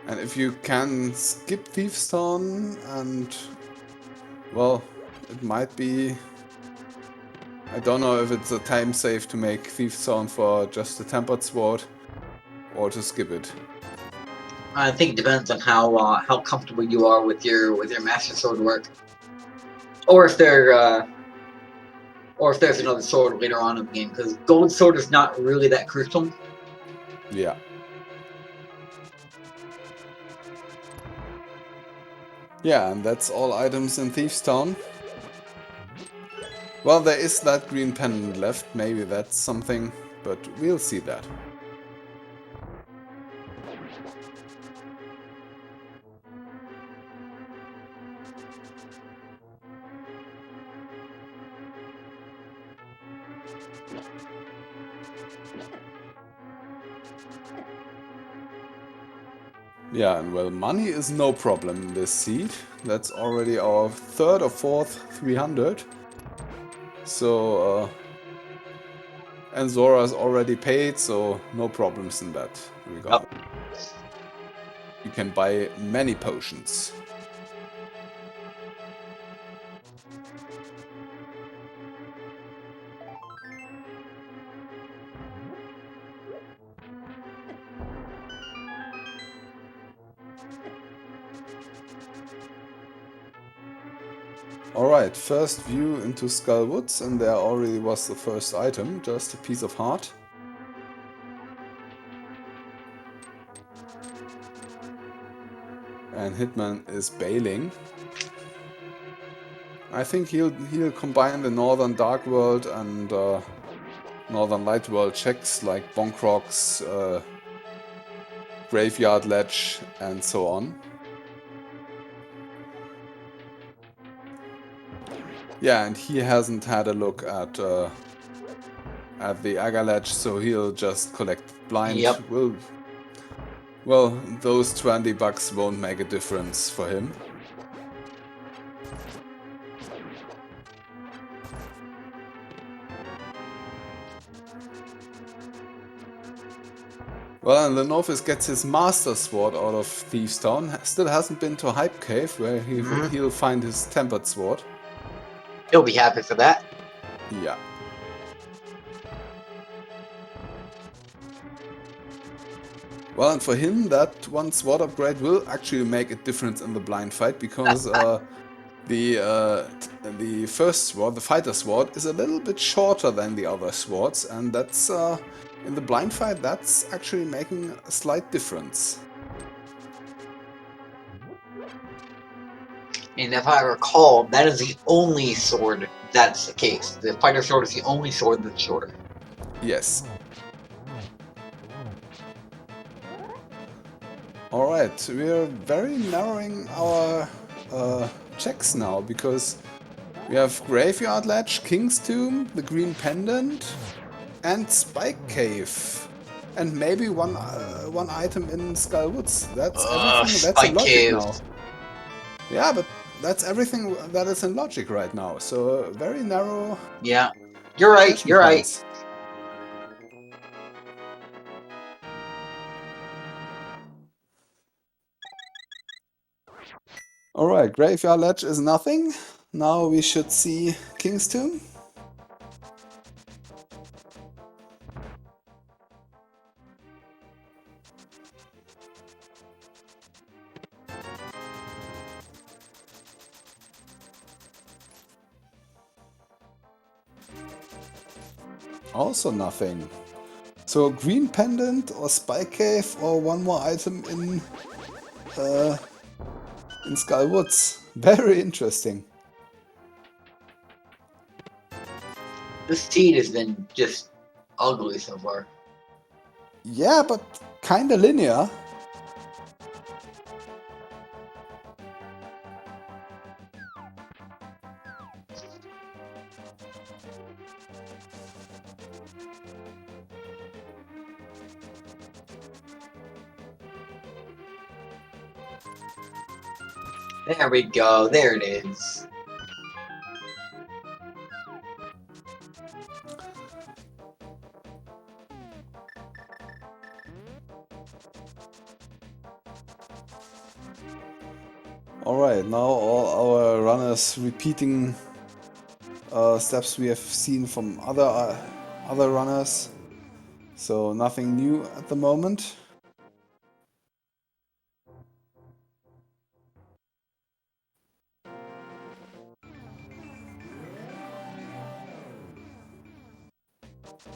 S1: And if you can skip Thieves Town and... well, it might be... I don't know if it's a time save to make Thieves Town for just a tempered sword or to skip it.
S2: I think it depends on how comfortable you are with your master sword work, or if there's another sword later on in the game. Because gold sword is not really that crucial.
S1: Yeah. Yeah, and that's all items in Thieves Town. Well, there is that green pendant left, maybe that's something, but we'll see that. Yeah, and well, money is no problem in this seed. That's already our third or fourth 300. So, and Zora's already paid, so no problems in that regard.
S2: Yep.
S1: You can buy many potions. Alright, first view into Skull Woods, and there already was the first item, just a piece of heart. And Hitman is bailing. I think he'll combine the Northern Dark World and Northern Light World checks like Bonk Rocks, Graveyard Ledge, and so on. Yeah, and he hasn't had a look at the Aga Ledge, so he'll just collect blind.
S2: Yep.
S1: Well, those 20 bucks won't make a difference for him. Well, and Lenovus gets his Master Sword out of Thieves Town. Still hasn't been to Hype Cave, where he'll find his Tempered Sword.
S2: He'll be happy for that.
S1: Yeah. Well, and for him, that one sword upgrade will actually make a difference in the blind fight, because the first sword, the fighter sword, is a little bit shorter than the other swords, and that's in the blind fight, that's actually making a slight difference.
S2: And if I recall, that is the only sword that's the case. The fighter sword is the only sword that's shorter.
S1: Yes. Alright, we're very narrowing our checks now, because we have Graveyard Ledge, King's Tomb, the Green Pendant, and Spike Cave. And maybe one item in Skull Woods. That's everything that's in
S2: Spike
S1: logic
S2: Cave.
S1: now. Yeah, but that's everything that is in logic right now. So very narrow.
S2: Yeah, you're right.
S1: decision
S2: You're right.
S1: points. Alright, Graveyard Ledge is nothing. Now we should see King's Tomb. Also nothing. So Green Pendant or Spike Cave or one more item in Skull Woods. Very interesting.
S2: This seed has been just ugly so far.
S1: Yeah, but kinda linear.
S2: There we go. There it is.
S1: Alright, now all our runners repeating steps we have seen from other runners. So nothing new at the moment.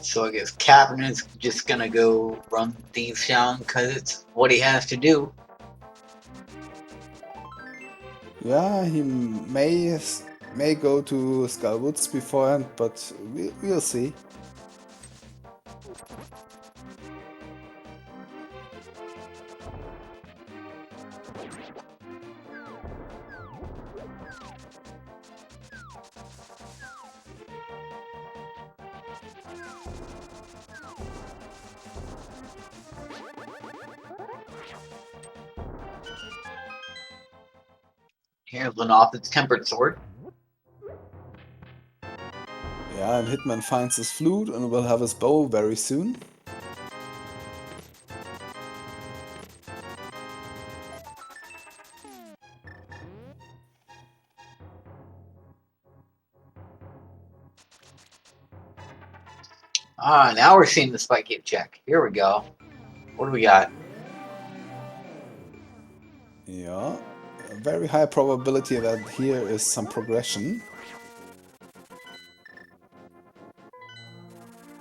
S2: So I guess Captain is just gonna go run Thieves Town because it's what he has to do.
S1: Yeah, he may go to Skull Woods beforehand, but we'll see.
S2: Here's Lenothod's Tempered Sword.
S1: Yeah, and Hitman finds his flute and will have his bow very soon.
S2: Ah, now we're seeing the Spike Cave check. Here we go. What do we got?
S1: Yeah, a very high probability that here is some progression.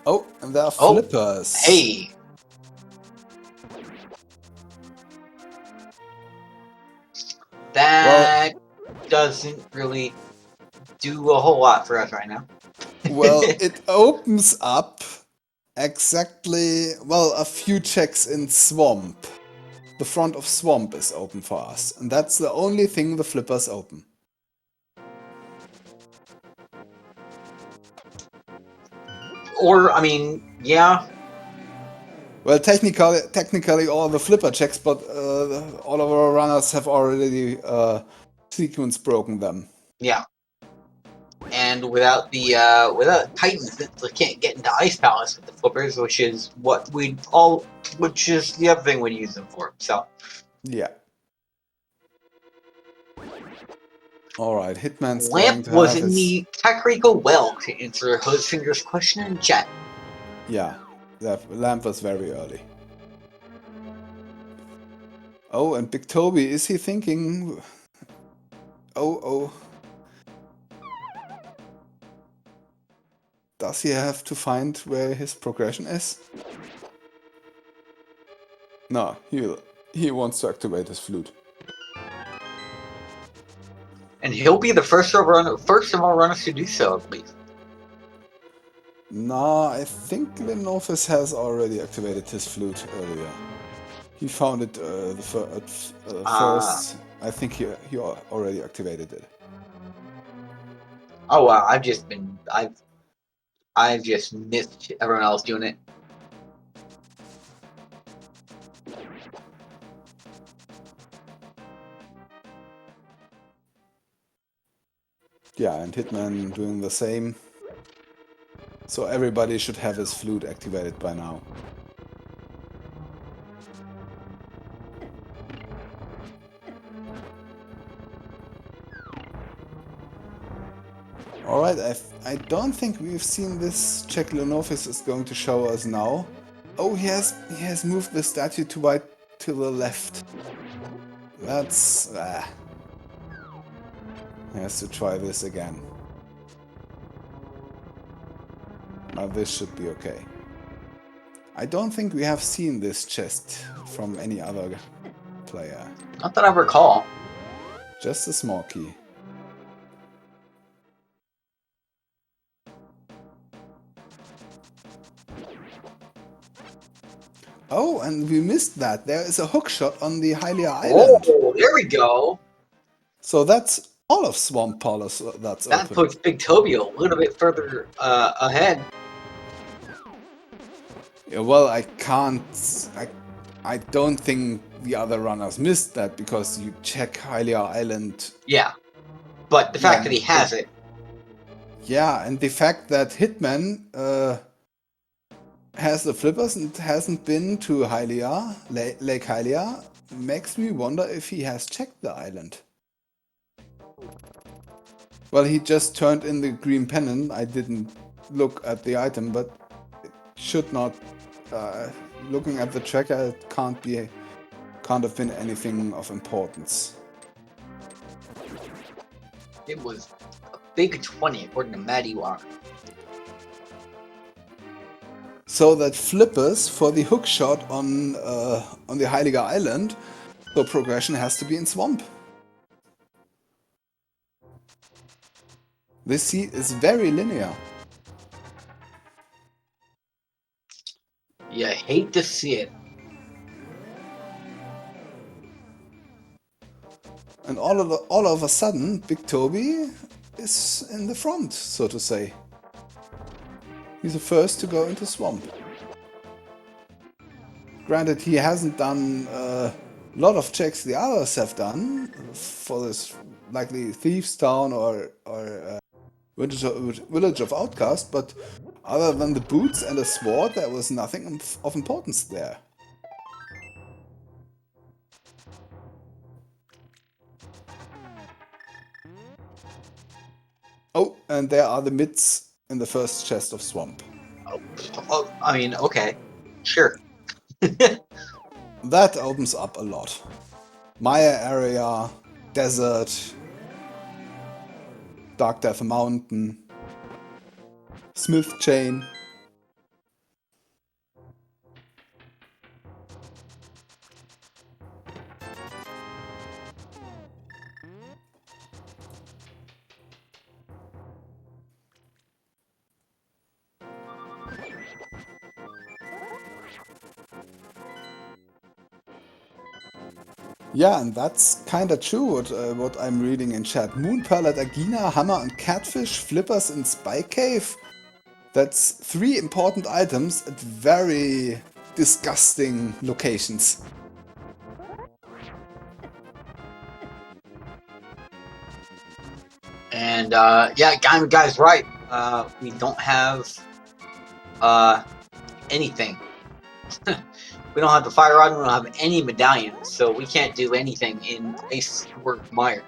S1: Oh, and there are flippers.
S2: Hey! That doesn't really do a whole lot for us right now.
S1: Well, it opens up exactly, well, a few checks in Swamp. The front of Swamp is open for us, and that's the only thing the flippers open.
S2: Or, I mean, yeah.
S1: Well, technically all the flipper checks, but all of our runners have already sequence broken them.
S2: Yeah. And without the Titans, they can't get into Ice Palace with the flippers, which is which is the other thing we'd use them for. So
S1: Yeah. Alright, Hitman's going
S2: Lamp
S1: to
S2: was
S1: have
S2: in
S1: his...
S2: the Kakariko well to answer Hoodfinger's question in chat.
S1: Yeah, that Lamp was very early. Oh, and Big Toby, is he thinking... Oh. Does he have to find where his progression is? No, he wants to activate his flute.
S2: And he'll be the first of our runners to do so, at least.
S1: No, I think Lenofis has already activated his flute earlier. He found it first. I think he already activated it.
S2: Oh wow, I've just missed everyone else doing it.
S1: Yeah, and Hitman doing the same. So everybody should have his flute activated by now. Alright, I don't think we've seen this check Lenofis is going to show us now. Oh, he has moved the statue to the left. That's... He has to try this again. Now this should be okay. I don't think we have seen this chest from any other player.
S2: Not that I recall.
S1: Just a small key. Oh, and we missed that. There is a hook shot on the Hylia Island.
S2: Oh, there we go.
S1: So that's all of Swamp Palace that's
S2: That
S1: open.
S2: puts Big Toby a little bit further ahead.
S1: Yeah, well, I don't think the other runners missed that because you check Hylia Island.
S2: Yeah, but the fact that he has it.
S1: Yeah, and the fact that Hitman has the flippers and hasn't been to Hylia, Lake Hylia, makes me wonder if he has checked the island. Well, he just turned in the green pennant. I didn't look at the item, but it should not. Looking at the tracker, it can't have been anything of importance.
S2: It was a big 20 according to Maddie Walker.
S1: So that flippers for the hook shot on the Hylia Island, so progression has to be in Swamp. This seed is very linear.
S2: You hate to see it.
S1: And all of a sudden, Big Toby is in the front, so to say. He's the first to go into Swamp. Granted, he hasn't done a lot of checks the others have done for this, likely Thieves Town or Village of Outcast, but other than the boots and a sword, there was nothing of importance there. Oh, and there are the mids in the first chest of Swamp.
S2: Oh, I mean, okay. Sure.
S1: That opens up a lot. Maya area, desert, Dark Death Mountain, Smith Chain. Yeah, and that's kinda true what I'm reading in chat. Moon Pearl at Agahnim, Hammer and Catfish, Flippers in Spy Cave. That's 3 important items at very disgusting locations.
S2: And yeah, guy's right. We don't have anything. We don't have the fire rod. We don't have any medallions, so we can't do anything in Ace or Meijer.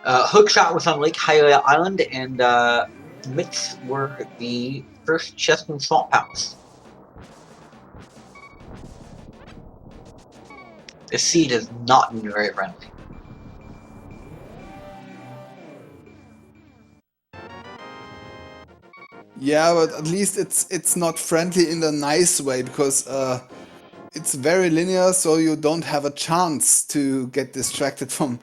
S2: Hookshot was on Lake Hylia Island, and mitts were the first chest in Swamp House. The seed is not very friendly.
S1: Yeah, but at least it's not friendly in the nice way, because it's very linear, so you don't have a chance to get distracted from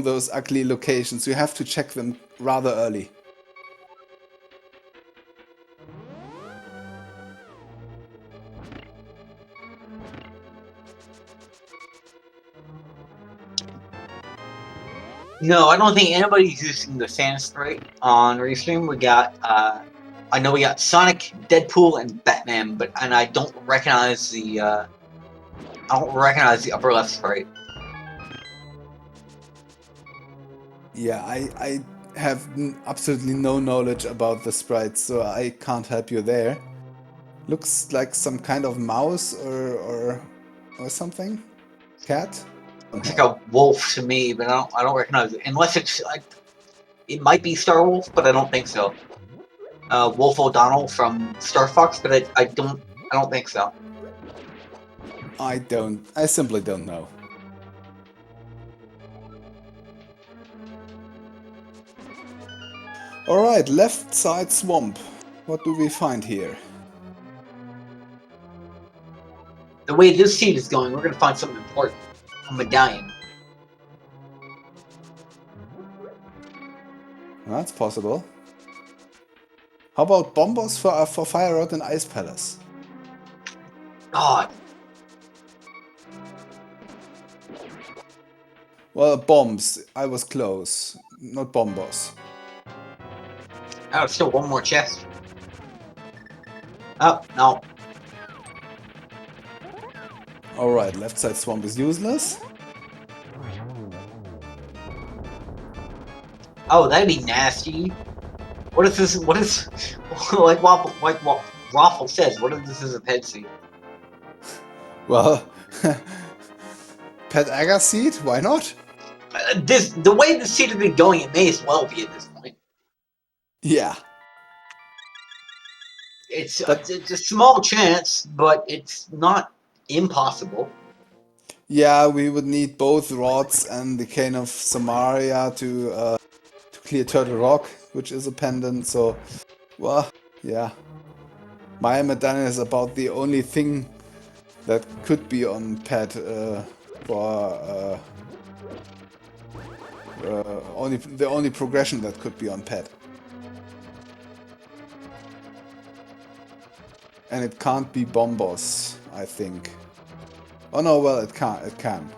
S1: those ugly locations. You have to check them rather early.
S2: No, I don't think anybody's using the sand sprite on Restream. We got, I know we got Sonic, Deadpool, and Batman, and I don't recognize the, upper left sprite.
S1: Yeah, I have absolutely no knowledge about the sprites, so I can't help you there. Looks like some kind of mouse or something. Cat?
S2: Looks like a wolf to me, but I don't recognize it. Unless it's like, it might be Star Wolf, but I don't think so. Wolf O'Donnell from Star Fox, but I don't think so.
S1: I simply don't know. Alright, left side swamp. What do we find here?
S2: The way this seed is going, we're gonna find something important. A medallion.
S1: That's possible. How about bombos for Fire Rod and Ice Palace?
S2: God.
S1: Well, bombs. I was close. Not bombos.
S2: Oh, still one more chest. Oh, no.
S1: Alright, left side swamp is useless.
S2: Oh, that'd be nasty. What if this? What is like Waffle says? What if this is a pet seed?
S1: Well, pet agar seed? Why not?
S2: The way the seed has been going, it may as well be at this point.
S1: Yeah.
S2: It's a small chance, but it's not impossible.
S1: Yeah, we would need both rods and the cane of Somaria to clear Turtle Rock, which is a pendant, so, well, yeah. My medallion is about the only thing that could be on pet for the only progression that could be on pet. And it can't be bombos, I think. Oh no, well, it can. It can.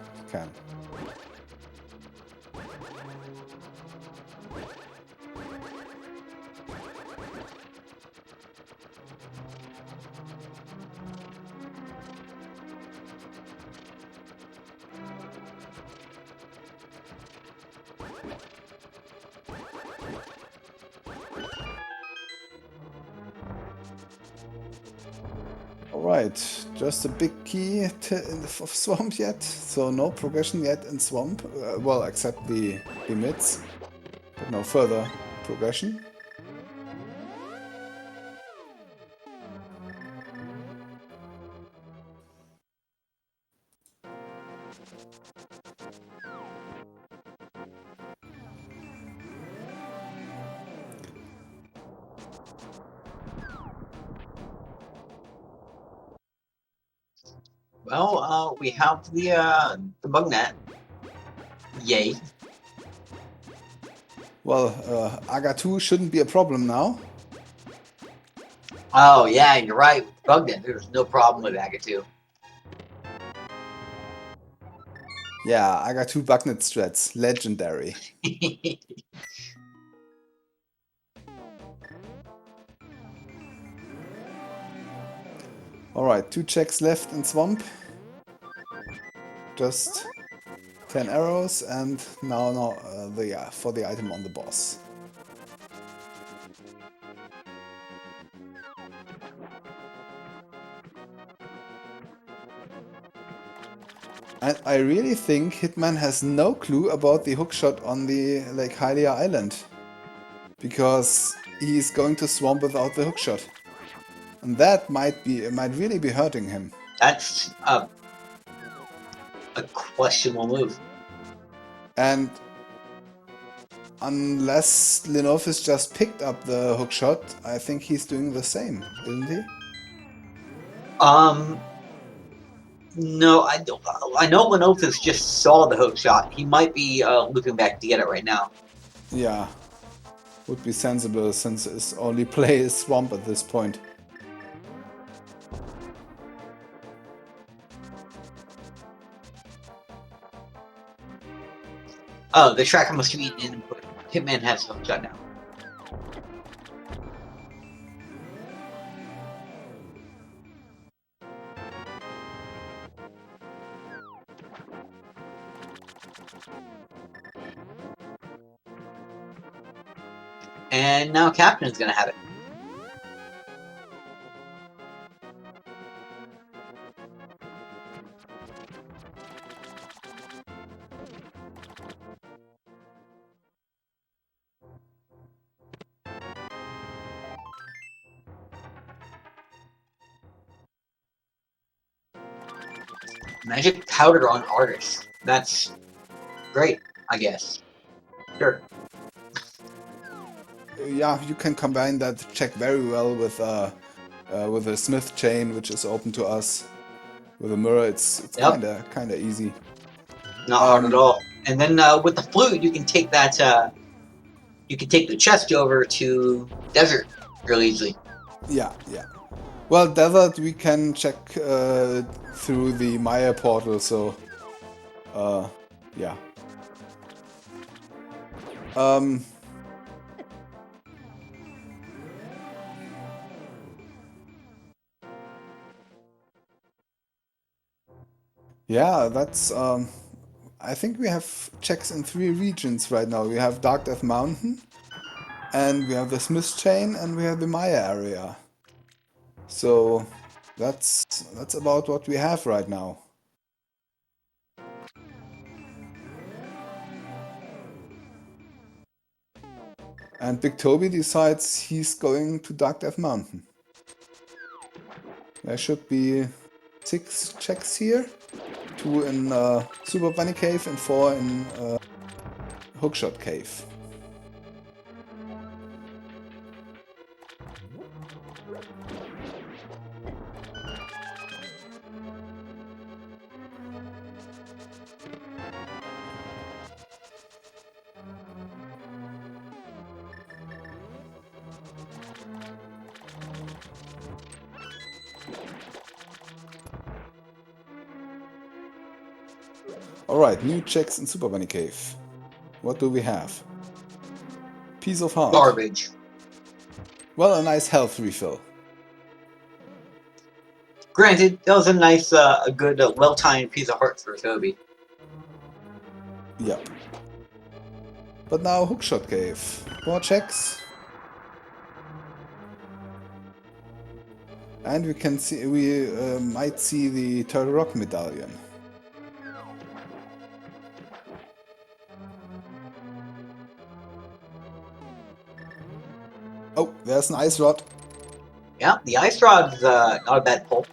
S1: Alright, just a big key in the swamp yet, so no progression yet in swamp, well, except the mids, but no further progression.
S2: Well, we have the bug net. Yay.
S1: Well, Aga 2 shouldn't be a problem now.
S2: Oh yeah, you're right. Bug net. There's no problem with Agahnim.
S1: Yeah, Aga 2 Bugnet strats, legendary. Alright, 2 checks left in swamp. Just 10 arrows and now for the item on the boss. And I really think Hitman has no clue about the hookshot on the Hylia Island. Because he's going to swamp without the hookshot. And that might really be hurting him.
S2: That's a questionable move.
S1: And unless Linofis just picked up the hookshot, I think he's doing the same, isn't he?
S2: No, I don't. I know Lenofis just saw the hook shot. He might be looping back to get it right now.
S1: Yeah. Would be sensible since his only play is Swamp at this point.
S2: Oh, the tracker must be in, but Hitman has the hook shot now. And now Captain's gonna have it. Magic powder on artists. That's great, I guess. Sure.
S1: Yeah, you can combine that check very well with a Smith chain, which is open to us. With a mirror, it's
S2: Yep.
S1: kinda easy.
S2: Not hard at all. And then with the flute, you can take that. You can take the chest over to desert really easily.
S1: Yeah, yeah. Well, desert we can check through the Maya portal, so yeah. Yeah, that's I think we have checks in 3 regions right now. We have Dark Death Mountain, and we have the Smith Chain, and we have the Maya area. So that's about what we have right now. And Big Toby decides he's going to Dark Death Mountain. There should be 6 checks here. 2 in Super Bunny Cave and 4 in Hookshot Cave. Alright, new checks in Super Bunny Cave. What do we have? Piece of heart.
S2: Garbage.
S1: Well, a nice health refill.
S2: Granted, that was a nice, a good, well-timed piece of heart for Toby.
S1: Yep. But now Hookshot Cave. More checks. And we can see, we might see the Turtle Rock medallion. Oh, there's an ice rod.
S2: Yeah, the ice rod's not a bad pull.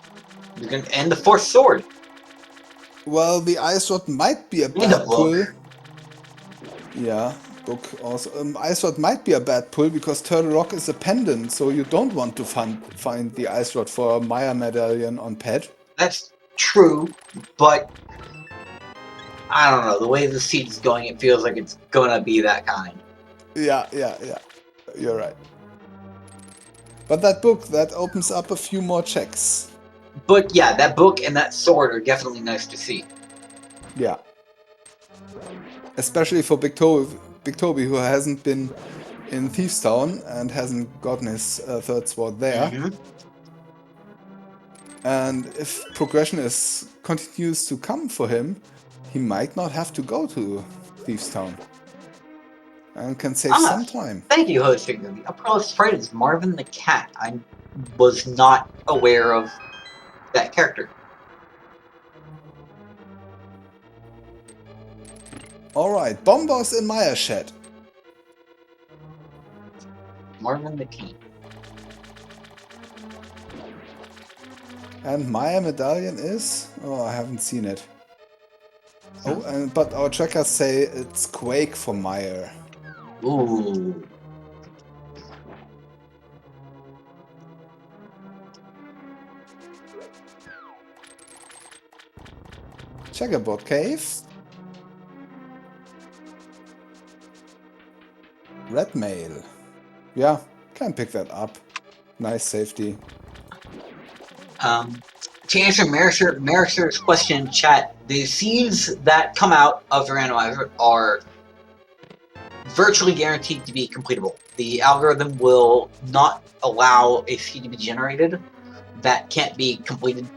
S2: And the force sword.
S1: Well, the ice rod might be a
S2: And
S1: bad
S2: a book.
S1: pull. Yeah, book also. Ice rod might be a bad pull because Turtle Rock is a pendant, so you don't want to find the ice rod for a Maya medallion on pet.
S2: That's true, but I don't know. The way the seed's going, it feels like it's gonna be that kind.
S1: Yeah. You're right. But that book, that opens up a few more checks.
S2: But yeah, that book and that sword are definitely nice to see.
S1: Yeah. Especially for Big Toby, who hasn't been in Thieves Town and hasn't gotten his third sword there.
S2: Mm-hmm.
S1: And if progression continues to come for him, he might not have to go to Thieves Town. And can save some time.
S2: Thank you, hosting me. A pro sprite is Marvin the Cat. I was not aware of that character.
S1: Alright, Bombos in Maya Shed.
S2: Marvin the Cat.
S1: And Maya medallion is? Oh, I haven't seen it. Oh, but our trackers say it's Quake for Meijer.
S2: Ooh.
S1: Checkerboard Cave. Red mail. Yeah, can pick that up. Nice safety.
S2: To answer Marisher's question in chat, the seeds that come out of the randomizer are virtually guaranteed to be completable. The algorithm will not allow a seed to be generated that can't be completed.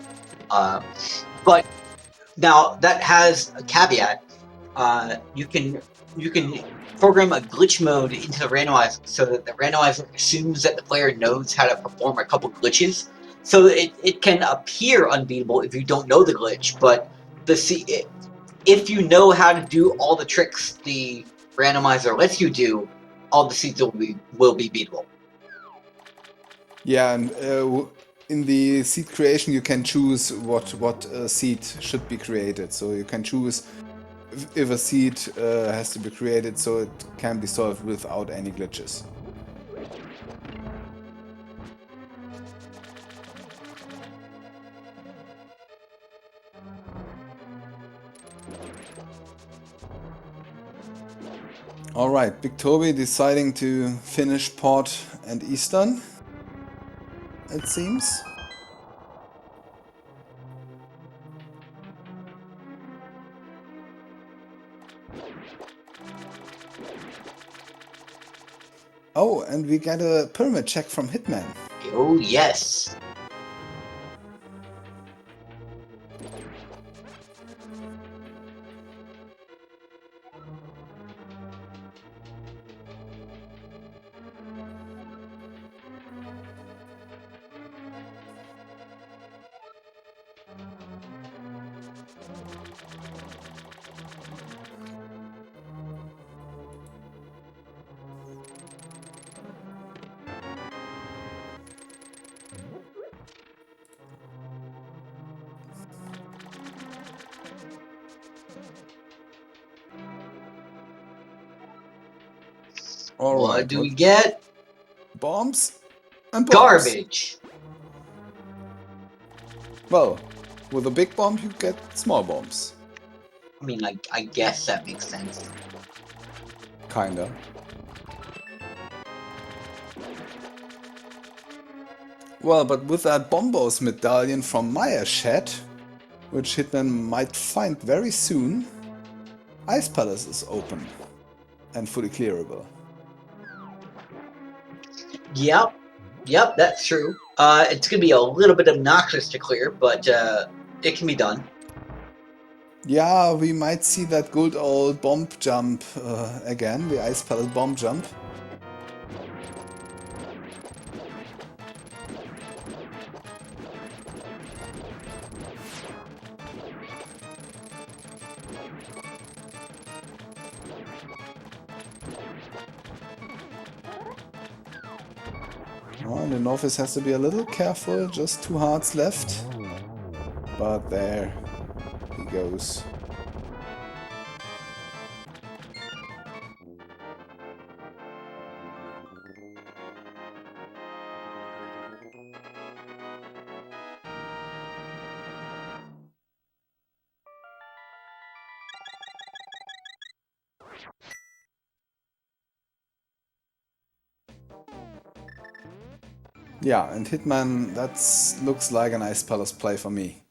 S2: But now that has a caveat. You can program a glitch mode into the randomizer so that the randomizer assumes that the player knows how to perform a couple glitches. So that it can appear unbeatable if you don't know the glitch, but if you know how to do all the tricks the randomizer lets you do, all the seeds will be beatable.
S1: Yeah, and in the seed creation you can choose what seed should be created. So you can choose if a seed has to be created so it can be solved without any glitches. Alright, Big Toby deciding to finish Port and Eastern, it seems. Oh, and we get a pyramid check from Hitman.
S2: Oh yes.
S1: Alright.
S2: What do we get?
S1: Bombs and bombs.
S2: Garbage.
S1: Well, with a big bomb you get small bombs.
S2: I mean, I guess that makes sense.
S1: Kinda. Well, but with that Bombos medallion from Meijer shed, which Hitman might find very soon, Ice Palace is open and fully clearable.
S2: Yep, that's true. It's gonna be a little bit obnoxious to clear, but it can be done.
S1: Yeah, we might see that good old bomb jump again, the Ice Palace bomb jump. Oh, the novice has to be a little careful, just 2 hearts left. But there he goes. Yeah, and Hitman, that looks like an Ice Palace play for me.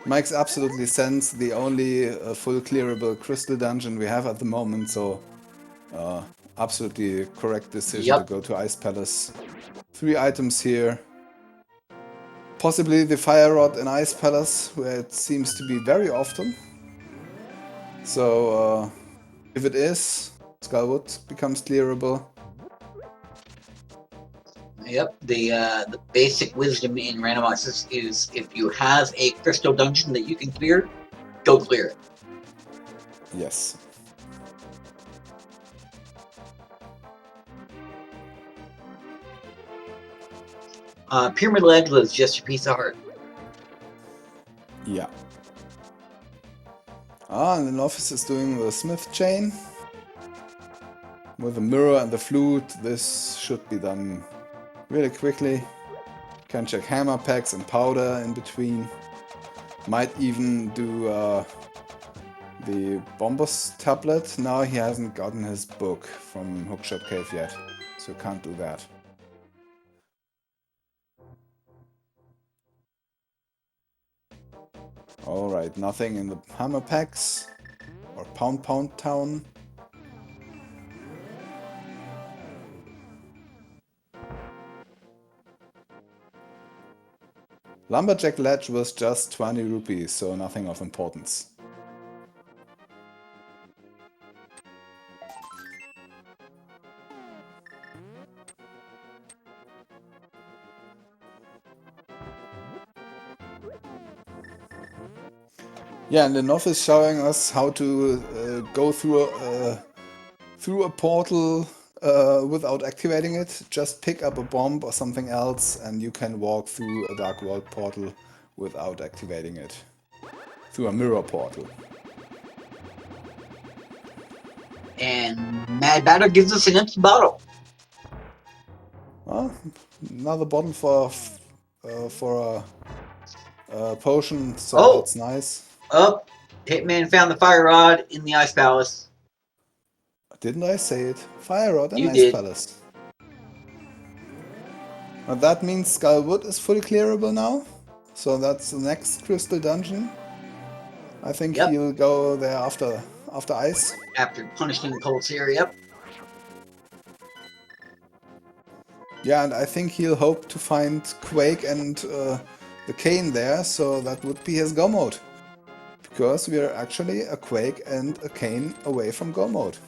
S1: Makes absolutely sense, the only full clearable crystal dungeon we have at the moment, so absolutely correct decision to go to Ice Palace. 3 items here. Possibly the Fire Rod in Ice Palace, where it seems to be very often. So if it is, Skullwood becomes clearable.
S2: Yep, the basic wisdom in randomizers is if you have a crystal dungeon that you can clear, go clear it.
S1: Yes.
S2: Pyramid Ledge was just a piece of heart.
S1: Yeah. Ah, and the office is doing the smith chain. With the mirror and the flute, this should be done really quickly. Can check hammer packs and powder in between. Might even do the Bombos tablet. Now he hasn't gotten his book from Hookshot Cave yet, so can't do that. Alright, nothing in the hammer packs or Pound Town. Lumberjack Ledge was just 20 rupees, so nothing of importance. Yeah, and the novice showing us how to go through a portal without activating it. Just pick up a bomb or something else and you can walk through a Dark World portal without activating it. Through a mirror portal.
S2: And Mad Batter gives us an empty bottle.
S1: Well, another bottle for a potion, so that's nice.
S2: Oh, Hitman found the fire rod in the Ice Palace.
S1: Didn't I say it? Fire Rod and
S2: You
S1: Ice
S2: did.
S1: Palace. But that means Skullwood is fully clearable now. So that's the next crystal dungeon. I think he'll go there after ice.
S2: After punishing Cold Seer, yep.
S1: Yeah, and I think he'll hope to find Quake and the Cane there, so that would be his go mode. Because we are actually a Quake and a Cane away from go mode.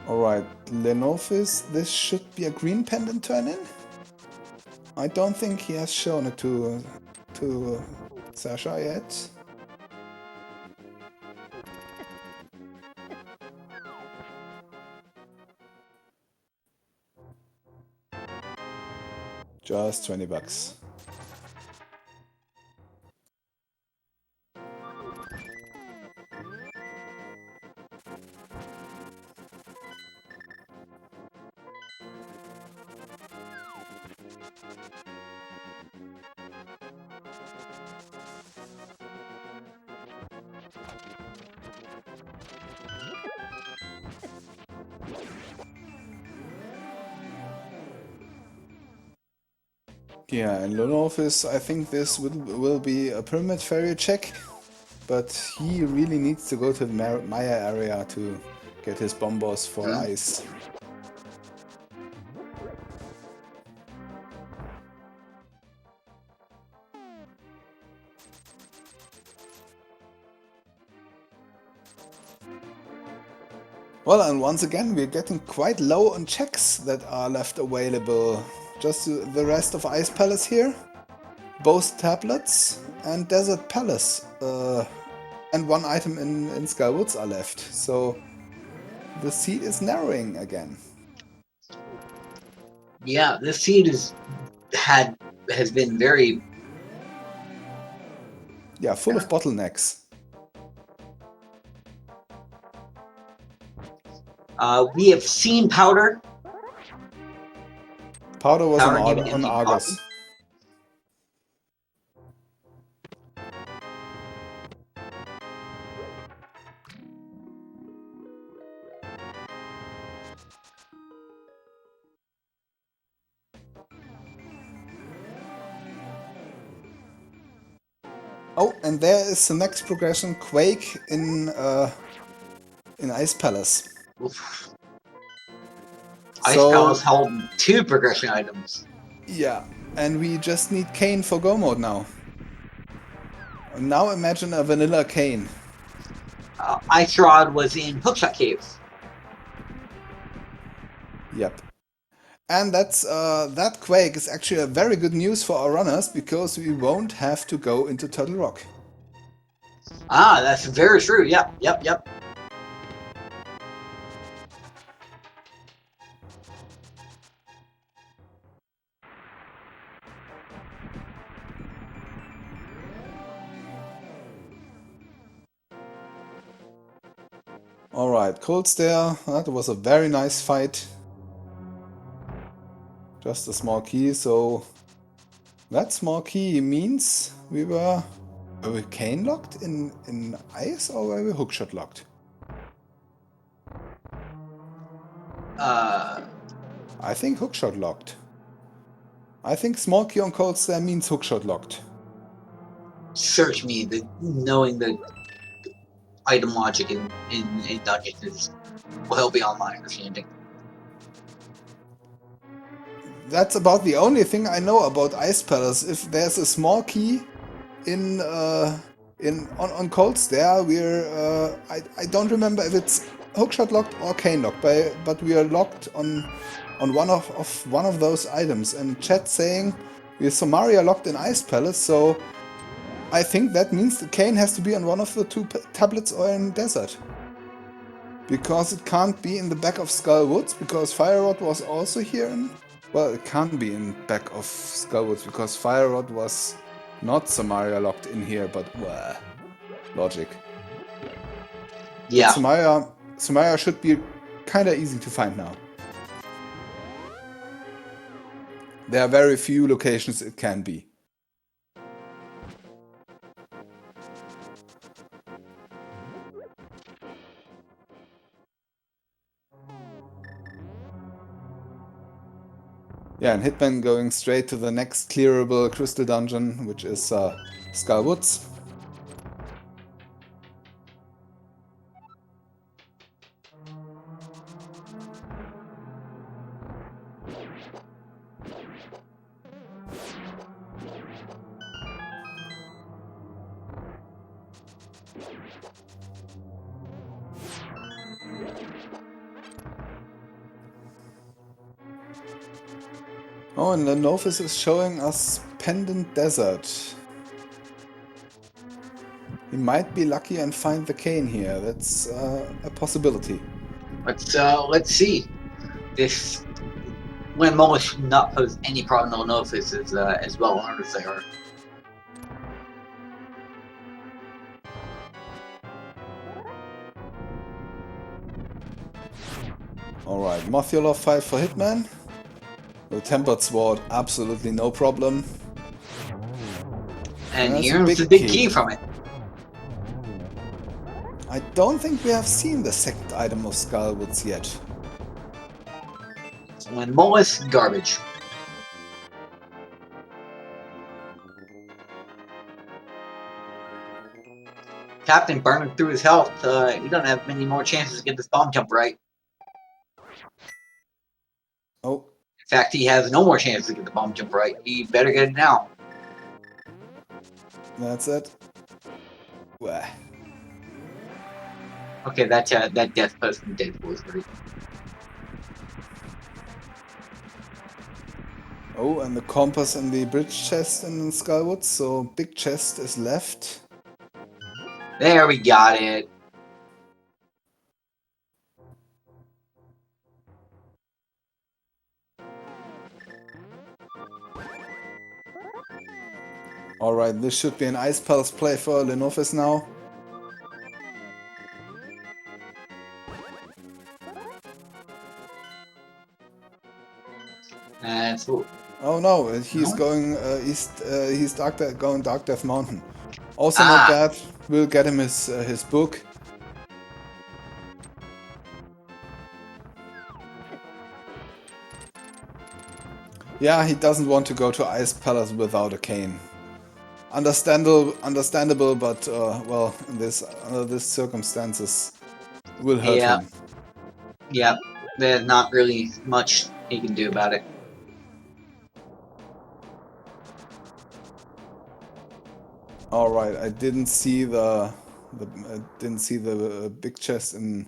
S1: Alright, Lenophis, this should be a green pendant turn in? I don't think he has shown it to Sasha yet. Just 20 bucks. Yeah, in Lenophis, I think this will be a Pyramid Fairy check, but he really needs to go to the Maya area to get his bombos for ice. Well, and once again, we're getting quite low on checks that are left available. Just the rest of Ice Palace here, both tablets and Desert Palace, and one item in Skywoods are left. So the seed is narrowing again.
S2: Yeah, this seed has been very
S1: full of bottlenecks.
S2: We have seen Powder.
S1: Powder was on Argus. Oh, and there is the next progression, Quake in Ice Palace.
S2: Oof. Ice Palace held 2 progression items.
S1: Yeah, and we just need Cane for go mode now. Now imagine a vanilla Cane.
S2: Ice Rod was in Hookshot Cave.
S1: Yep. And that Quake is actually a very good news for our runners, because we won't have to go into Turtle Rock.
S2: Ah, that's very true. Yep, yep, yep.
S1: Alright, Colt's there. That was a very nice fight. Just a small key, so that small key means were we cane locked in ice or were we hookshot locked? I think hookshot locked. I think small key on Colt's there means hookshot locked.
S2: Search me. Knowing the item logic in dungeons is well beyond my understanding.
S1: That's about the only thing I know about Ice Palace. If there's a small key on Colt's there, I don't remember if it's hookshot locked or cane locked, but we are locked on one of those items. And chat saying we're Somaria locked in Ice Palace, so I think that means the cane has to be on one of the two tablets or in desert. Because it can't be in the back of Skull Woods, because Fire Rod was also here in... Well, it can't be in back of Skull Woods, because Fire Rod was not Somaria locked in here, but... Well, logic.
S2: Yeah.
S1: But Somaria should be kinda easy to find now. There are very few locations it can be. Yeah, and Hitman going straight to the next clearable crystal dungeon, which is Skull Woods. Oh, and the Novice is showing us Pendant Desert. We might be lucky and find the cane here. That's a possibility.
S2: Let's see. This when Mola should not pose any problem on Novice as well armed as they are.
S1: Alright, Mothula fight for Hitman. The Tempered Sword, absolutely no problem.
S2: And
S1: There's
S2: he
S1: a
S2: earns the big key from it.
S1: I don't think we have seen the second item of Skullwoods yet.
S2: So when Mola's garbage. Captain burning through his health, he doesn't have many more chances to get this bomb jump right.
S1: Oh.
S2: In fact, he has no more chance to get the bomb jump right. He better get it now.
S1: That's it. Wah.
S2: Okay, that death post in Deadpool is great.
S1: Oh, and the compass in the bridge chest in Skullwoods, so big chest is left.
S2: There, we got it.
S1: Alright, this should be an Ice Palace play for Lenofis now. Oh no, he's going he's going Dark Death Mountain. Also not bad. We'll get him his book. Yeah, he doesn't want to go to Ice Palace without a cane. Understandable, but well, under these circumstances, will hurt him.
S2: Yeah, there's not really much he can do about it.
S1: All right, I didn't see the big chest in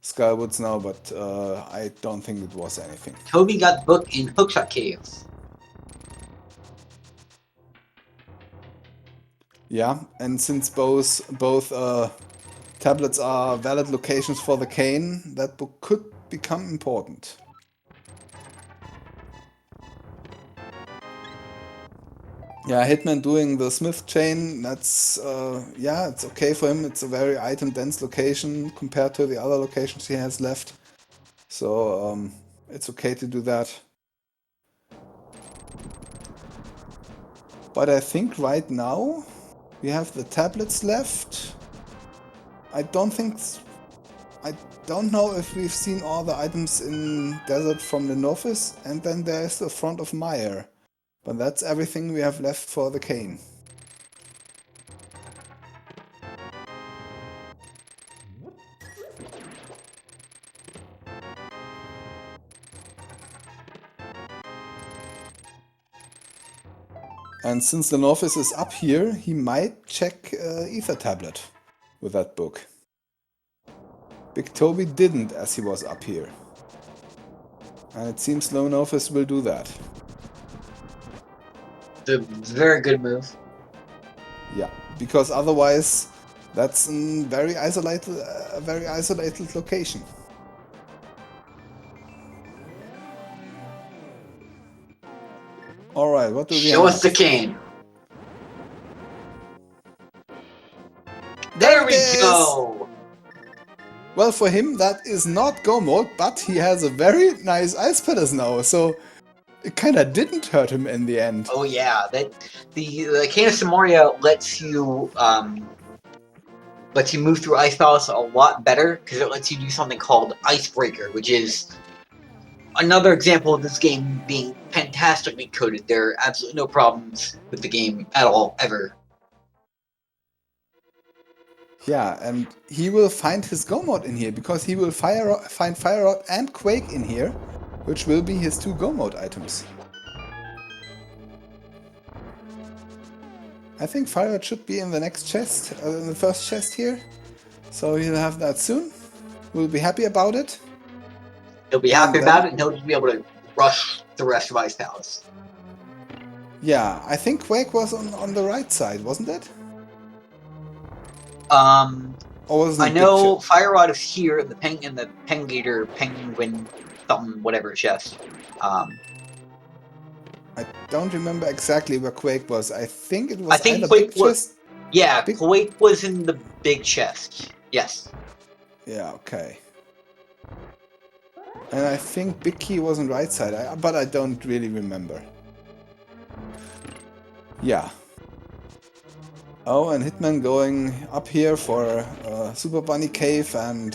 S1: Skywoods now, but I don't think it was anything.
S2: Toby got booked in Hookshot Caves.
S1: Yeah, and since both tablets are valid locations for the cane, that book could become important. Yeah, Hitman doing the Smith chain, that's, yeah, it's okay for him. It's a very item-dense location compared to the other locations he has left. So, it's okay to do that. But I think right now we have the tablets left. I don't know if we've seen all the items in Desert from the Novice, and then there's the front of Meijer. But that's everything we have left for the cane. And since the Novice is up here, he might check Ether Tablet with that book. Big Toby didn't, as he was up here. And it seems Lone Novice will do that.
S2: It's a very good move.
S1: Yeah, because otherwise that's a very isolated location. Alright, what do we have?
S2: Show us the cane.
S1: There
S2: There we
S1: it is!
S2: go!
S1: Well, for him that is not Go mode, but he has a very nice Ice Palace now, so it kinda didn't hurt him in the end.
S2: Oh yeah, the Cane of Somaria lets you move through Ice Palace a lot better because it lets you do something called Icebreaker, which is another example of this game being fantastically coded. There are absolutely no problems with the game at all, ever.
S1: Yeah, and he will find his Go mode in here, because he will find Fire Rod and Quake in here, which will be his two Go mode items. I think Fire Rod should be in the next chest, in the first chest here. So he'll have that soon. We'll be happy about it.
S2: He'll be happy about it, and he'll just be able to rush the rest of Ice Palace.
S1: Yeah, I think Quake was on the right side, wasn't it? Or was it
S2: I know Fire Rod is here in the Pengator, Penguin, something, whatever chest.
S1: I don't remember exactly where Quake was. I think it was
S2: Quake
S1: big
S2: was.
S1: chest.
S2: Yeah, Quake was in the big chest. Yes.
S1: Yeah, okay. And I think Big Key was on right side, but I don't really remember. Yeah. Oh, and Hitman going up here for Super Bunny Cave and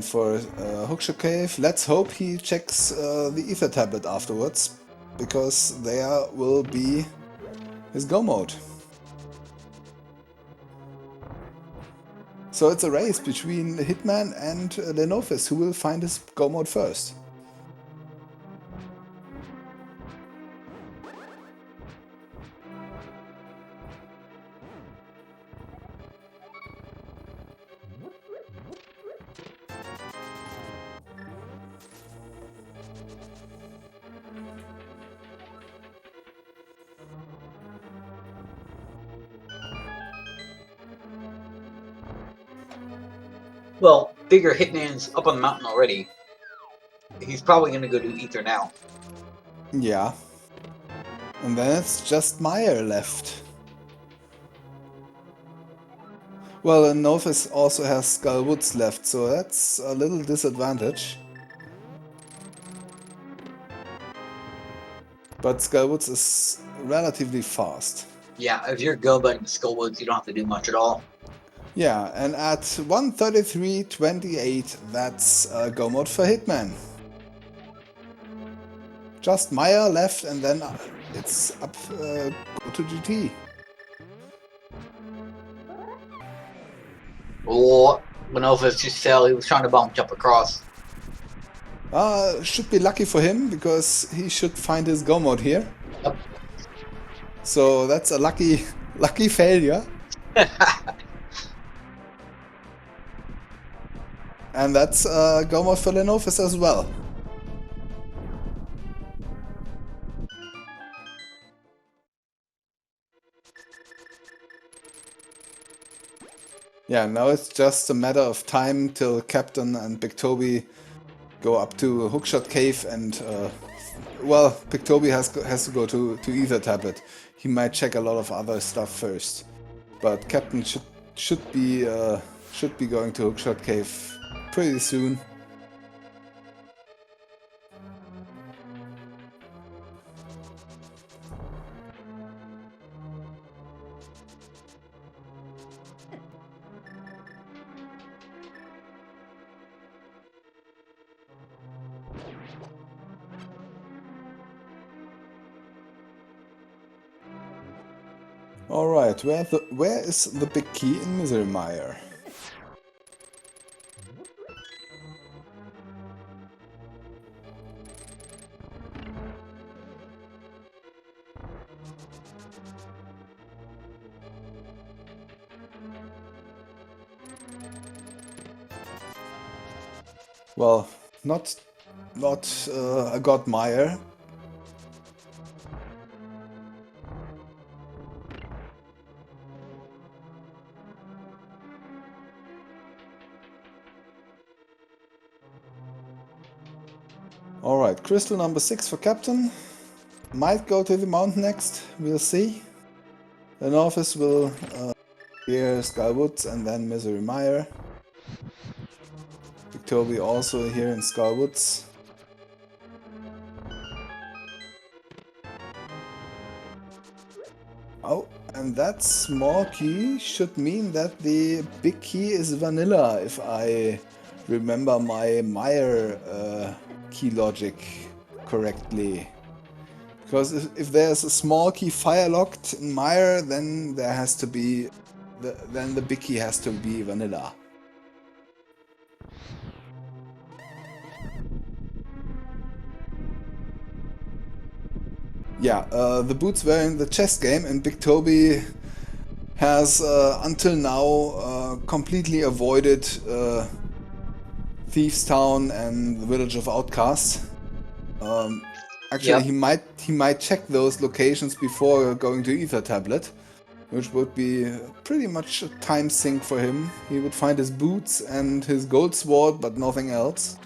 S1: for Hookshot Cave. Let's hope he checks the Ether Tablet afterwards, because there will be his Go mode. So it's a race between Hitman and Lenovis, who will find his Go mode first.
S2: Well, bigger Hitman's up on the mountain already. He's probably gonna go do Ether now.
S1: Yeah. And then it's just Meijer left. Well, and Novus also has Skull Woods left, so that's a little disadvantage. But Skull Woods is relatively fast.
S2: Yeah, if you're go button Skullwoods, you don't have to do much at all.
S1: Yeah, and at 133.28, that's Go mode for Hitman. Just Meijer left, and then it's up go to GT.
S2: Or when Elvis just fell, he was trying to bump jump across.
S1: Should be lucky for him, because he should find his Go mode here.
S2: Yep.
S1: So that's a lucky failure. And that's Go mode for Lenovis as well. Yeah, now it's just a matter of time till Captain and Big Toby go up to Hookshot Cave and, well, Big Toby has to go to Ether Tablet. He might check a lot of other stuff first, but Captain should be going to Hookshot Cave pretty soon. Alright, where is the big key in Misery Mire? Well, not a God Mire. Alright, crystal number 6 for Captain. Might go to the mountain next, we'll see. The Northis will clear Skull Woods and then Misery Mire. Big Toby also here in Skull Woods. Oh, and that small key should mean that the big key is vanilla, if I remember my Mire key logic correctly. Because if there's a small key fire locked in Mire, then there has to be then the big key has to be vanilla. Yeah, the boots were in the chess game, and Big Toby has until now completely avoided Thieves Town and the Village of Outcasts. Actually,
S2: Yep.
S1: he might check those locations before going to Ether Tablet, which would be pretty much a time sink for him. He would find his boots and his gold sword, but nothing else.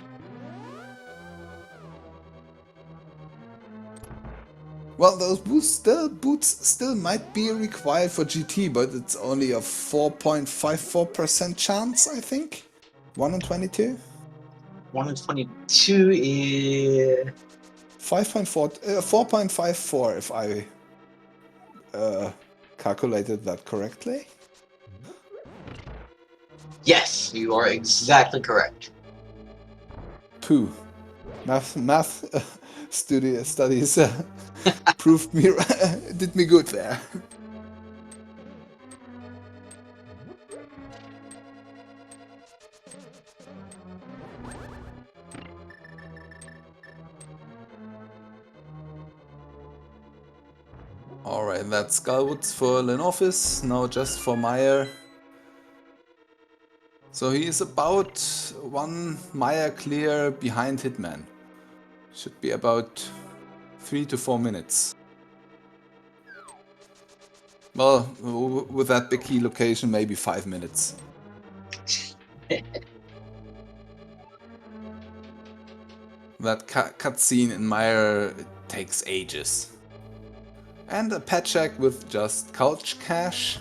S1: Well, those boots still might be required for GT, but it's only a 4.54% chance, I think. 1 in 22?
S2: 1 in 22 is
S1: 4.54 if I calculated that correctly.
S2: yes, you are exactly correct.
S1: Pooh. Math studies proved me did me good there. Alright, that's Skullwoods for Lenofis, now just for Meijer. So he is about 1 Meijer clear behind Hitman. Should be about 3 to 4 minutes. Well, with that big key location, maybe 5 minutes. That cutscene in Meijer takes ages. And a pet check with just couch cash.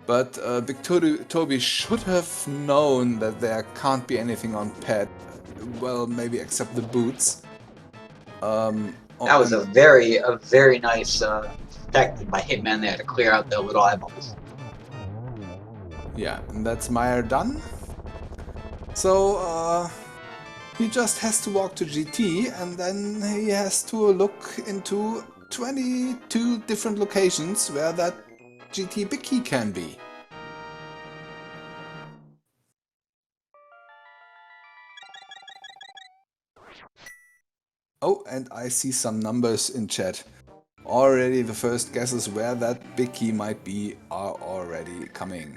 S1: But Big Toby should have known that there can't be anything on pet. Well, maybe except the boots.
S2: That was a very nice tactic by Hitman there to clear out the little eyeballs.
S1: Yeah, and that's Meijer done. So he just has to walk to GT, and then he has to look into 22 different locations where that GT big key can be. Oh, and I see some numbers in chat. Already the first guesses where that big key might be are already coming.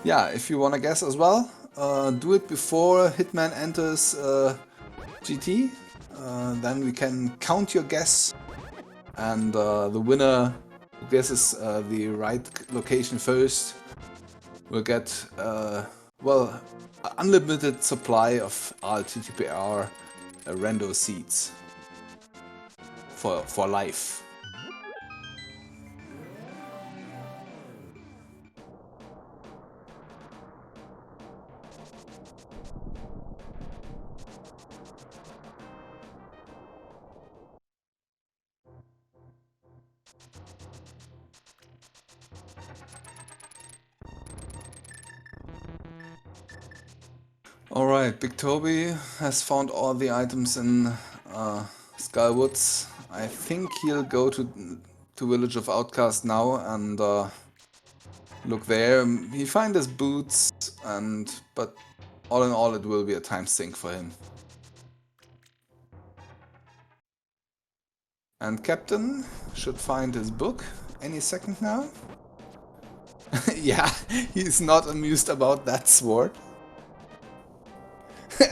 S1: Yeah, if you wanna guess as well, do it before Hitman enters GT. Then we can count your guess, and the winner guesses the right location first will get, well, an unlimited supply of ALTTP rando seeds for life. Alright, Big Toby has found all the items in Skywoods. I think he'll go to Village of Outcast now and look there. He find his boots, but all in all it will be a time sink for him. And Captain should find his book any second now. Yeah, he's not amused about that sword.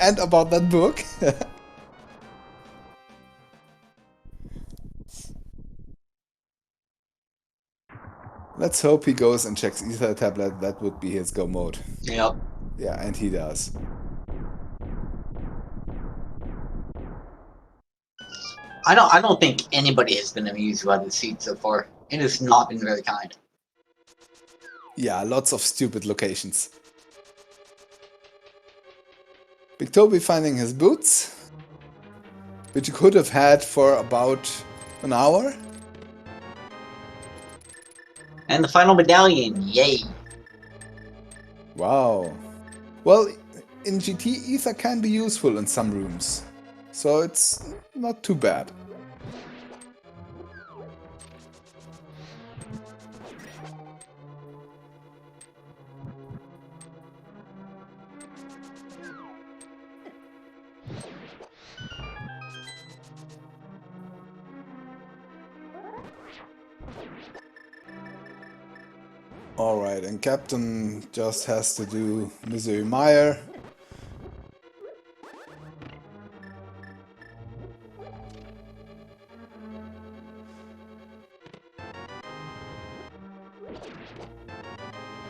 S1: And about that book. Let's hope he goes and checks Ether Tablet. That would be his go mode.
S2: Yep.
S1: Yeah, and he does.
S2: I don't think anybody has been amused by the seed so far. It has not been very kind.
S1: Yeah, lots of stupid locations. Big Toby finding his boots, which he could have had for about an hour.
S2: And the final medallion, yay!
S1: Wow. Well, in GT, Ether can be useful in some rooms, so it's not too bad. Alright, and Captain just has to do Woods and Meijer.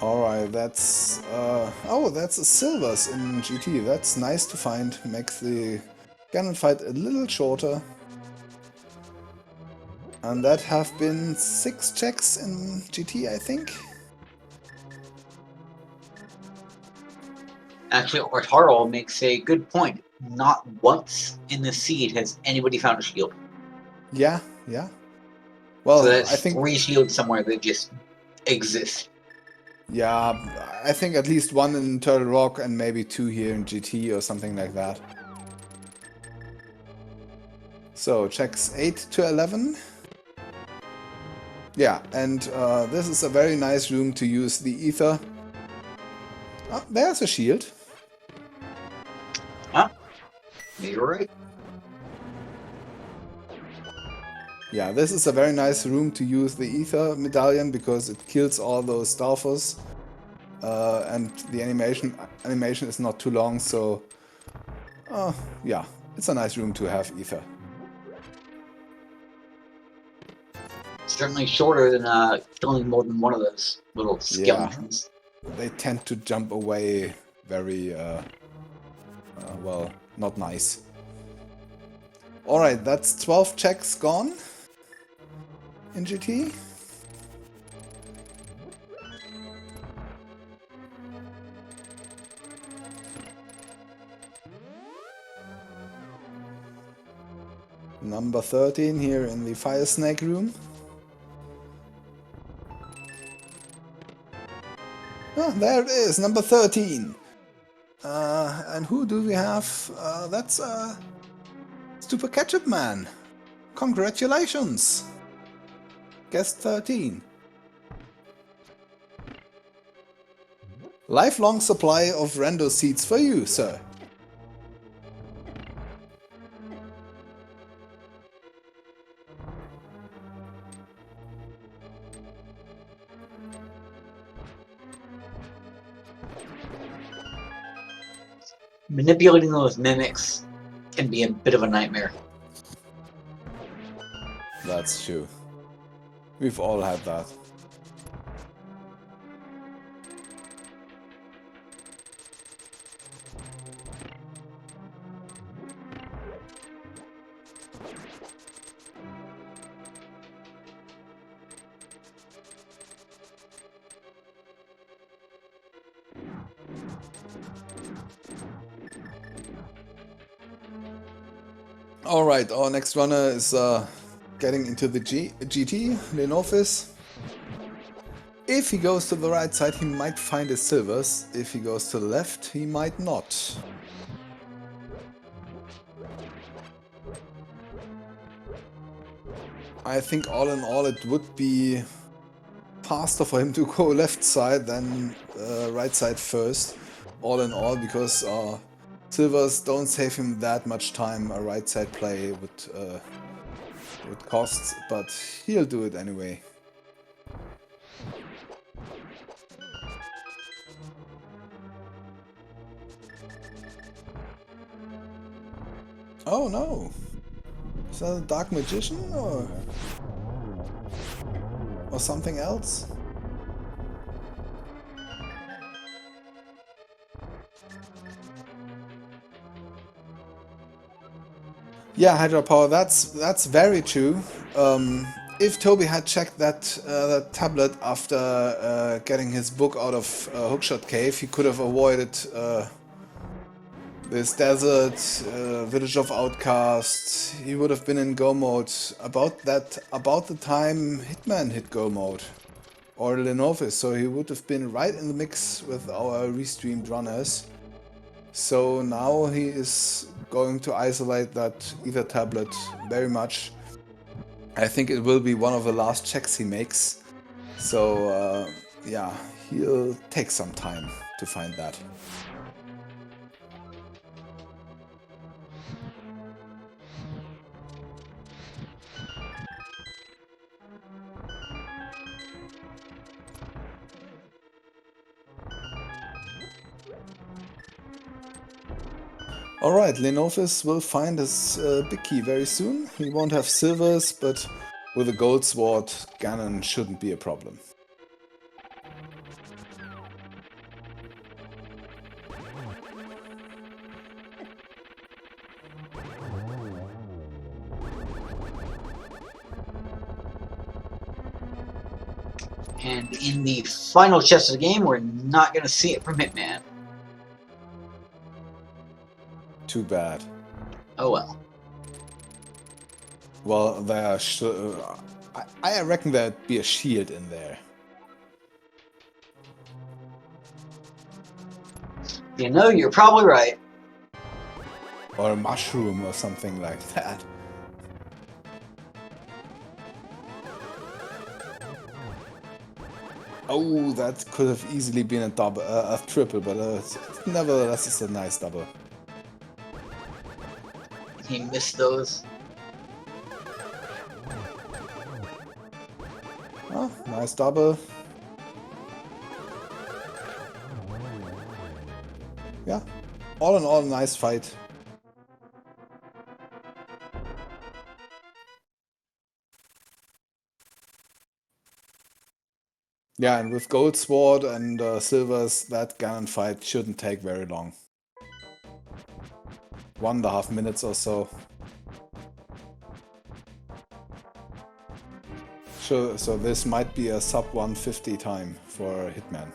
S1: Alright, that's... oh, that's a silvers in GT. That's nice to find. Makes the Ganon Fight a little shorter. And that have been 6 checks in GT, I think.
S2: Actually, Ortaro makes a good point. Not once in the seed has anybody found a shield.
S1: Yeah, yeah. Well,
S2: So that's
S1: I think
S2: 3 shields somewhere that just exist.
S1: yeah, I think at least 1 in Turtle Rock and maybe 2 here in GT or something like that. So checks 8 to 11. Yeah, and this is a very nice room to use the ether. Oh, there's a shield.
S2: Huh? You're right.
S1: Yeah, this is a very nice room to use the ether medallion because it kills all those Starfers. And the animation is not too long, so yeah, it's a nice room to have ether.
S2: Certainly shorter than killing more than one of those little skeletons.
S1: Yeah, they tend to jump away very, well, not nice. Alright, that's 12 checks gone in GT. Number 13 here in the Fire Snake room. Ah, there it is, number 13. And who do we have? That's Super Ketchup Man. Congratulations. Guest 13. Lifelong supply of rando seeds for you, sir.
S2: Manipulating those mimics can be a bit of a nightmare.
S1: That's true. We've all had that. Alright, our next runner is getting into the GT, Lenofis. If he goes to the right side, he might find his silvers. If he goes to the left, he might not. I think all in all it would be faster for him to go left side than right side first. All in all, because silvers don't save him that much time. A right side play would cost, but he'll do it anyway. Oh no! Is that a dark magician or something else? Yeah, hydropower. That's very true. If Toby had checked that tablet after getting his book out of Hookshot Cave, he could have avoided this desert, village of outcasts. He would have been in go mode about the time Hitman hit go mode, or Lenovis. So he would have been right in the mix with our restreamed runners. So now he is going to isolate that ether tablet very much. I think it will be one of the last checks he makes. So yeah, he'll take some time to find that. Alright, Lenofis will find his big key very soon. He won't have silvers, but with a gold sword, Ganon shouldn't be a problem.
S2: And in the final chest of the game, we're not going to see it from Hitman.
S1: Too bad.
S2: Oh well.
S1: Well, there should... I reckon there'd be a shield in there.
S2: You know, you're probably right.
S1: Or a mushroom or something like that. Oh, that could have easily been a double, a triple, but nevertheless, it's a nice double.
S2: He missed those.
S1: Oh, nice double. Yeah, all in all, nice fight. Yeah, and with gold sword and silvers, that Ganon fight shouldn't take very long. 1.5 minutes or so. So this might be a sub 150 time for Hitman.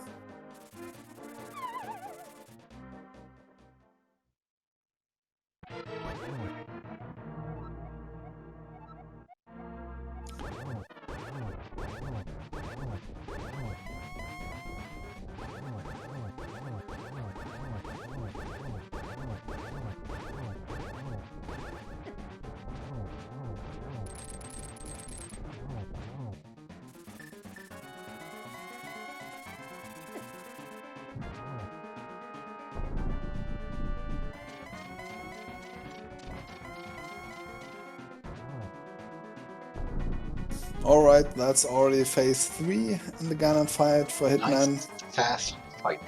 S1: Alright, that's already phase 3 in the Ganon fight for Hitman.
S2: Nice, fast fight.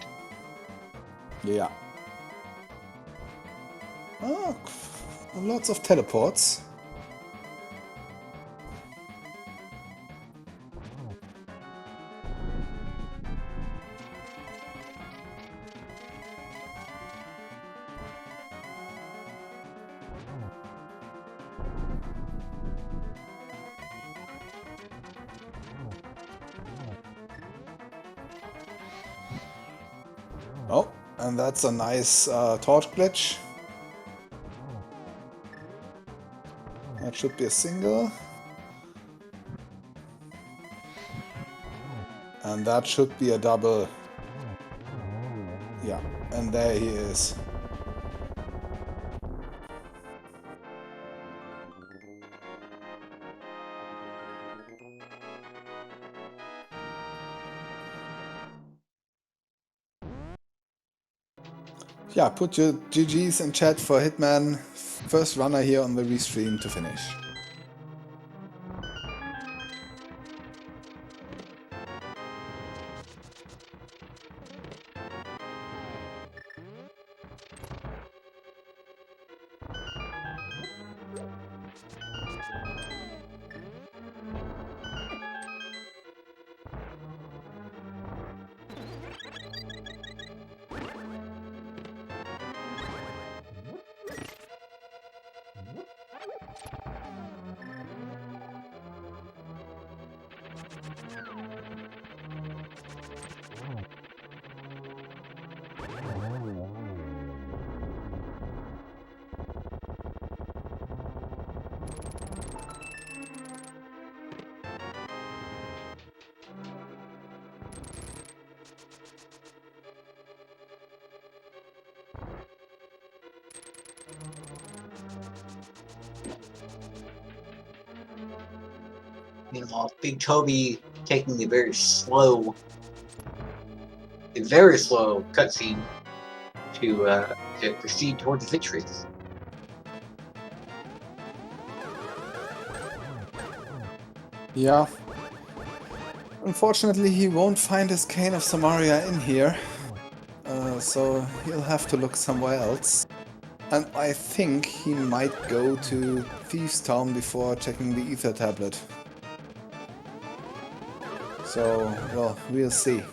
S1: Yeah. Oh, lots of teleports. And that's a nice torch glitch. That should be a single. And that should be a double. Yeah, and there he is. Yeah, put your GGs in chat for Hitman. First runner here on the restream to finish.
S2: Meanwhile, Big Toby taking the very slow cutscene to proceed towards victory.
S1: Yeah. Unfortunately, he won't find his Cane of Somaria in here. So he'll have to look somewhere else. And I think he might go to Thieves Town before checking the Ether tablet. So, well, we'll see.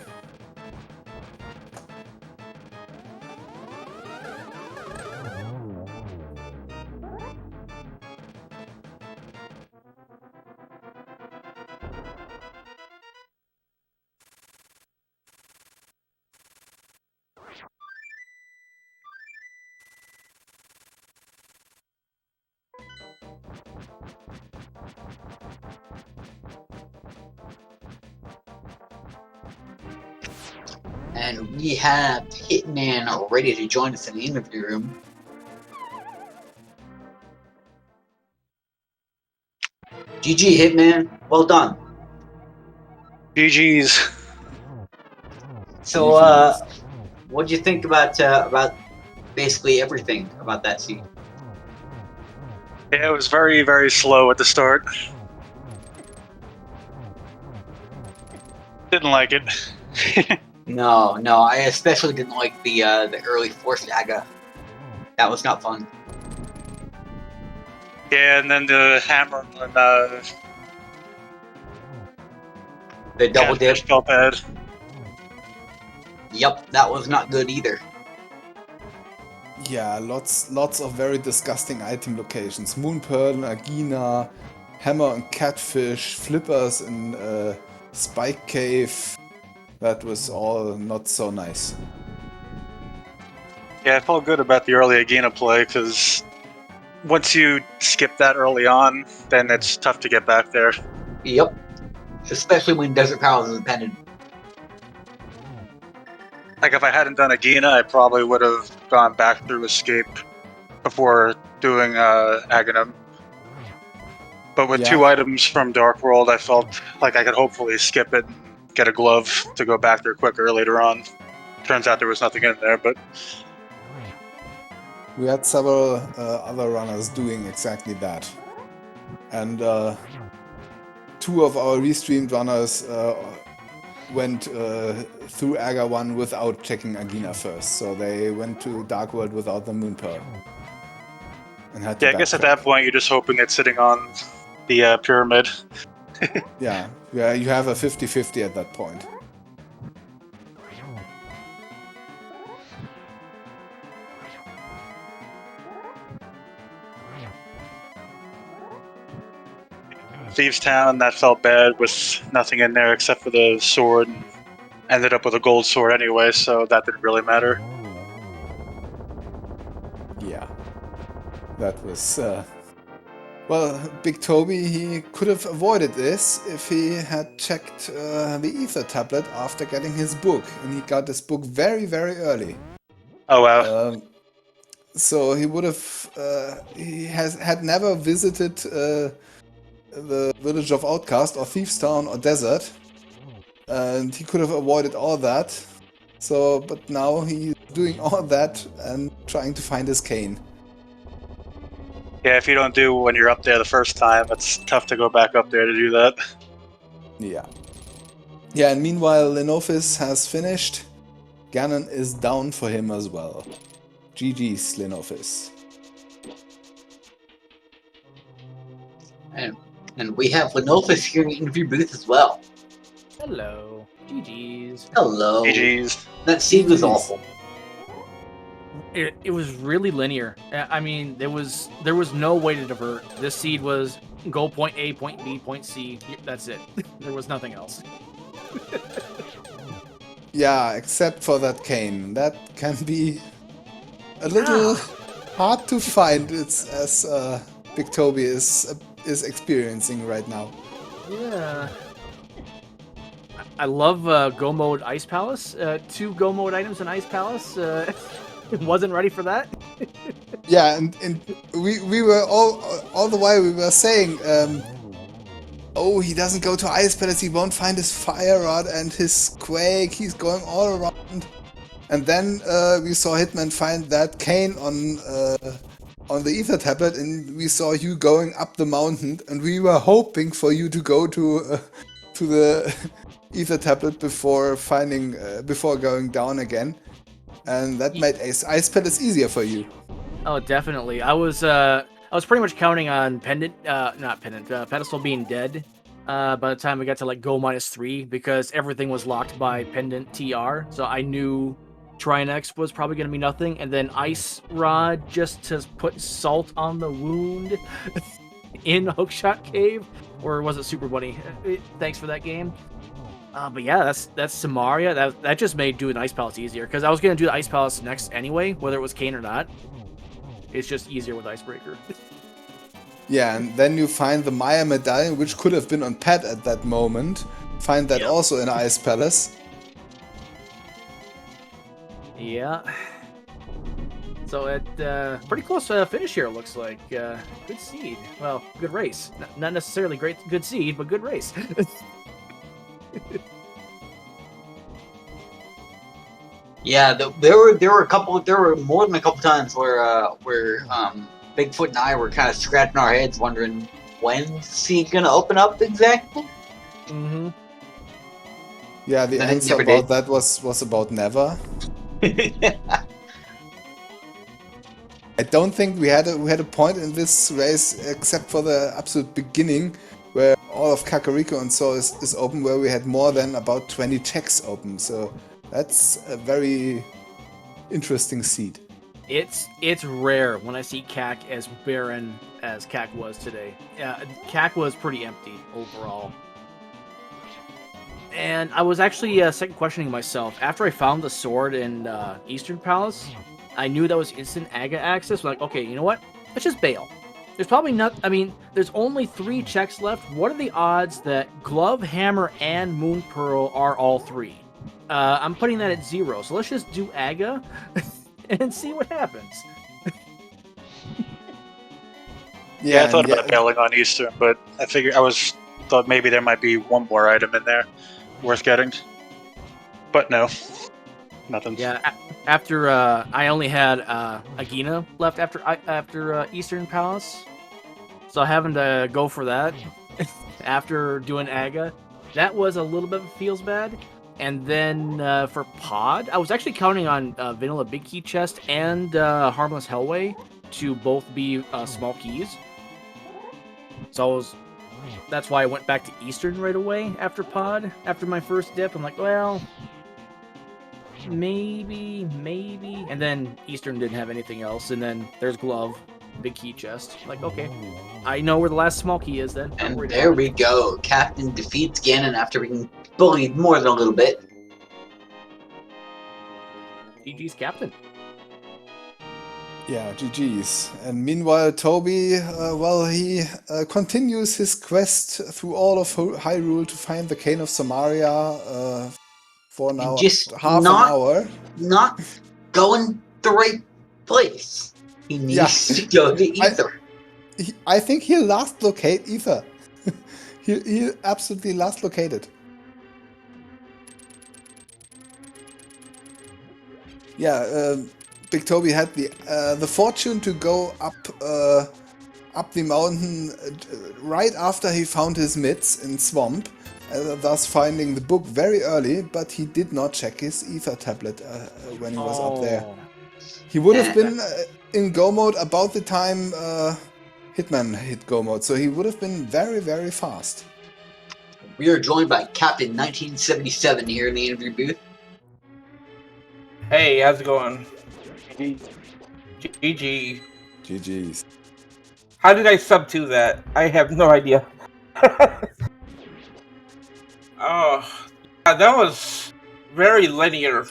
S2: And we have Hitman ready to join us in the interview room. GG, Hitman. Well done.
S3: GG's.
S2: So, what do you think about basically everything about that scene?
S3: Yeah, it was very, very slow at the start. Didn't like it.
S2: No, I especially didn't like the early forced Aga. That was not fun.
S3: Yeah, and then the hammer and
S2: The double dip.
S3: Catfish felt bad.
S2: Yep, that was not good either.
S1: Yeah, lots of very disgusting item locations. Moon Pearl and Agina, Hammer and Catfish, Flippers in Spike Cave. That was all not so nice.
S3: Yeah, I felt good about the early Agahnim play, because once you skip that early on, then it's tough to get back there.
S2: Yep. Especially when Desert Palace is dependent.
S3: Like, if I hadn't done Agahnim, I probably would have gone back through Escape before doing Agahnim. But with 2 items from Dark World, I felt like I could hopefully skip it and get a glove to go back there quicker later on. Turns out there was nothing in there, but...
S1: We had several other runners doing exactly that. And 2 of our restreamed runners went through Aga 1 without checking Agahnim first. So they went to Dark World without the Moon Pearl. And had to
S3: yeah, I guess at that point you're just hoping it's sitting on the pyramid.
S1: yeah, you have a 50-50 at that point.
S3: Thieves Town, that felt bad with nothing in there except for the sword. Ended up with a gold sword anyway, so that didn't really matter.
S1: Yeah. That was... Well, Big Toby, he could have avoided this if he had checked the Ether tablet after getting his book. And he got this book very, very early.
S3: Oh wow.
S1: So he would have... he had never visited the Village of Outcast or Thieves Town or Desert. And he could have avoided all that. So, but now he's doing all that and trying to find his cane.
S3: Yeah, if you don't do when you're up there the first time, it's tough to go back up there to do that.
S1: Yeah. Yeah, and meanwhile, Lenophis has finished. Ganon is down for him as well. GG's, Lenophis.
S2: And we have Lenophis here in the interview booth as well.
S4: Hello. GG's.
S2: Hello.
S3: GG's.
S2: That seed was
S1: GG's.
S2: awful.
S4: It was really linear. I mean, there was no way to divert. This seed was go point A, point B, point C. That's it. There was nothing else.
S1: Yeah, except for that cane. That can be a little hard to find. It's as Big Toby is experiencing right now.
S4: Yeah. I love Go Mode Ice Palace. 2 Go Mode items in Ice Palace. Wasn't ready for that.
S1: Yeah, and we were all the while we were saying, oh, he doesn't go to Ice Palace, he won't find his Fire Rod and his Quake, he's going all around. And then we saw Hitman find that cane on the Ether tablet, and we saw you going up the mountain, and we were hoping for you to go to the Ether tablet before going down again. And that made Ice Palace easier for you.
S4: Oh, definitely. I was pretty much counting on Pedestal being dead by the time we got to like Go -3 because everything was locked by Pendant TR. So I knew Trinex was probably going to be nothing. And then Ice Rod just to put salt on the wound in Hookshot Cave. Or was it Super Bunny? Thanks for that game. But yeah, that's Somaria. That just made doing Ice Palace easier because I was gonna do the Ice Palace next anyway, whether it was Kane or not. It's just easier with Icebreaker.
S1: Yeah, and then you find the Maya medallion, which could have been on Pat at that moment. Find that also in Ice Palace.
S4: Yeah. So at pretty close finish here, it looks like. Good seed. Well, good race. Not necessarily good seed, but good race.
S2: Yeah, there were more than a couple times where Bigfoot and I were kind of scratching our heads, wondering when's he gonna open up exactly.
S4: Mm-hmm.
S1: Yeah, the
S2: And it
S1: answer
S2: never
S1: about
S2: did.
S1: that was about never. I don't think we had a point in this race except for the absolute beginning, where all of Kakariko and so is open, where we had more than about 20 checks open. So that's a very interesting seed.
S4: It's rare when I see CAC as barren as CAC was today. CAC was pretty empty overall. And I was actually second questioning myself. After I found the sword in Eastern Palace, I knew that was instant Aga access. Like, okay, you know what? Let's just bail. There's probably not... I mean, there's only 3 checks left. What are the odds that Glove, Hammer, and Moon Pearl are all 3? I'm putting that at 0. So let's just do Aga and see what happens.
S3: Yeah, I thought about bailing on Eastern, but I thought maybe there might be one more item in there worth getting. But no. Nothing.
S4: Yeah, after I only had Agahnim left after Eastern Palace, so having to go for that after doing Aga, that was a little bit feels bad. And then for Pod, I was actually counting on Vanilla Big Key Chest and Harmless Hellway to both be small keys. So that's why I went back to Eastern right away after Pod. After my first dip, I'm like, well, maybe. And then Eastern didn't have anything else. And then there's Glove, Big Key Chest. Like, okay, I know where the last small key is then.
S2: And there we go. Captain defeats Ganon after being bullied more than a little bit.
S4: GG's Captain.
S1: Yeah, GG's. And meanwhile, Toby, he continues his quest through all of Hyrule to find the Cane of Somaria for now
S2: Just
S1: half an hour.
S2: not going the right place. He needs to go to Ether.
S1: I think he'll last locate Ether. He'll absolutely last located. Yeah, Big Toby had the fortune to go up the mountain right after he found his mitts in Swamp, thus finding the book very early, but he did not check his Ether tablet when he was up there. He would have been in Go mode about the time Hitman hit Go mode, so he would have been very, very fast.
S2: We are joined by Captain 1977 here in the interview booth.
S5: Hey, how's it going? GG.
S1: GG's.
S5: How did I sub to that? I have no idea. Oh, yeah, that was very linear.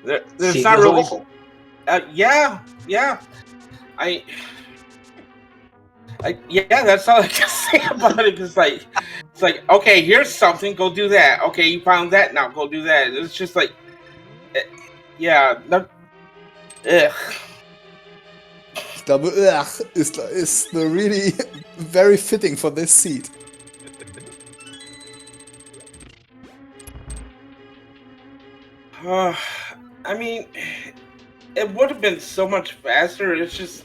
S5: There's not really.
S2: Awful.
S5: Yeah. Yeah, that's all I can say about it. It's like, okay, here's something, go do that. Okay, you found that, now go do that. It's just like, yeah,
S1: Double ugh is the really very fitting for this seat.
S5: I mean, it would have been so much faster. It's just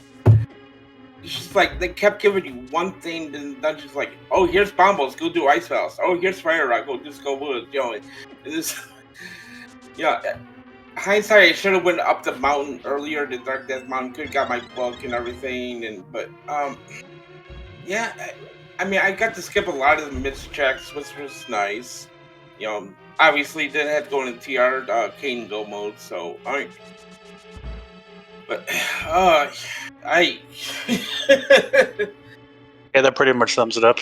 S5: like they kept giving you one thing, and then just like, oh, here's Bombos, go do Ice House. Oh, here's Fire Rock, go just go Woods. You know, it's yeah. Hindsight, I should have went up the mountain earlier. The Dark Death Mountain could have got my book and everything, but yeah. I mean, I got to skip a lot of the miss checks, which was nice. You know, obviously didn't have to go into TR Kane Go mode, so but yeah,
S3: that pretty much sums it up.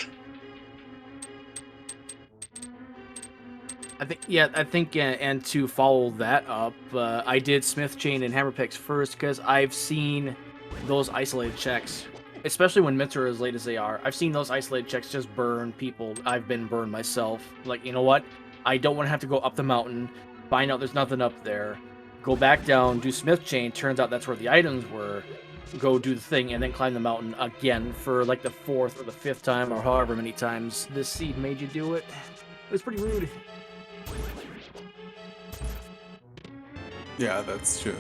S4: I think, and to follow that up, I did Smith Chain and Hammer Picks first because I've seen those isolated checks, especially when mitts are as late as they are. I've seen those isolated checks just burn people. I've been burned myself. Like, you know what? I don't want to have to go up the mountain, find out there's nothing up there, go back down, do Smith Chain. Turns out that's where the items were. Go do the thing, and then climb the mountain again for like the 4th or the 5th time, or however many times this seed made you do it. It was pretty rude.
S1: Yeah, that's true.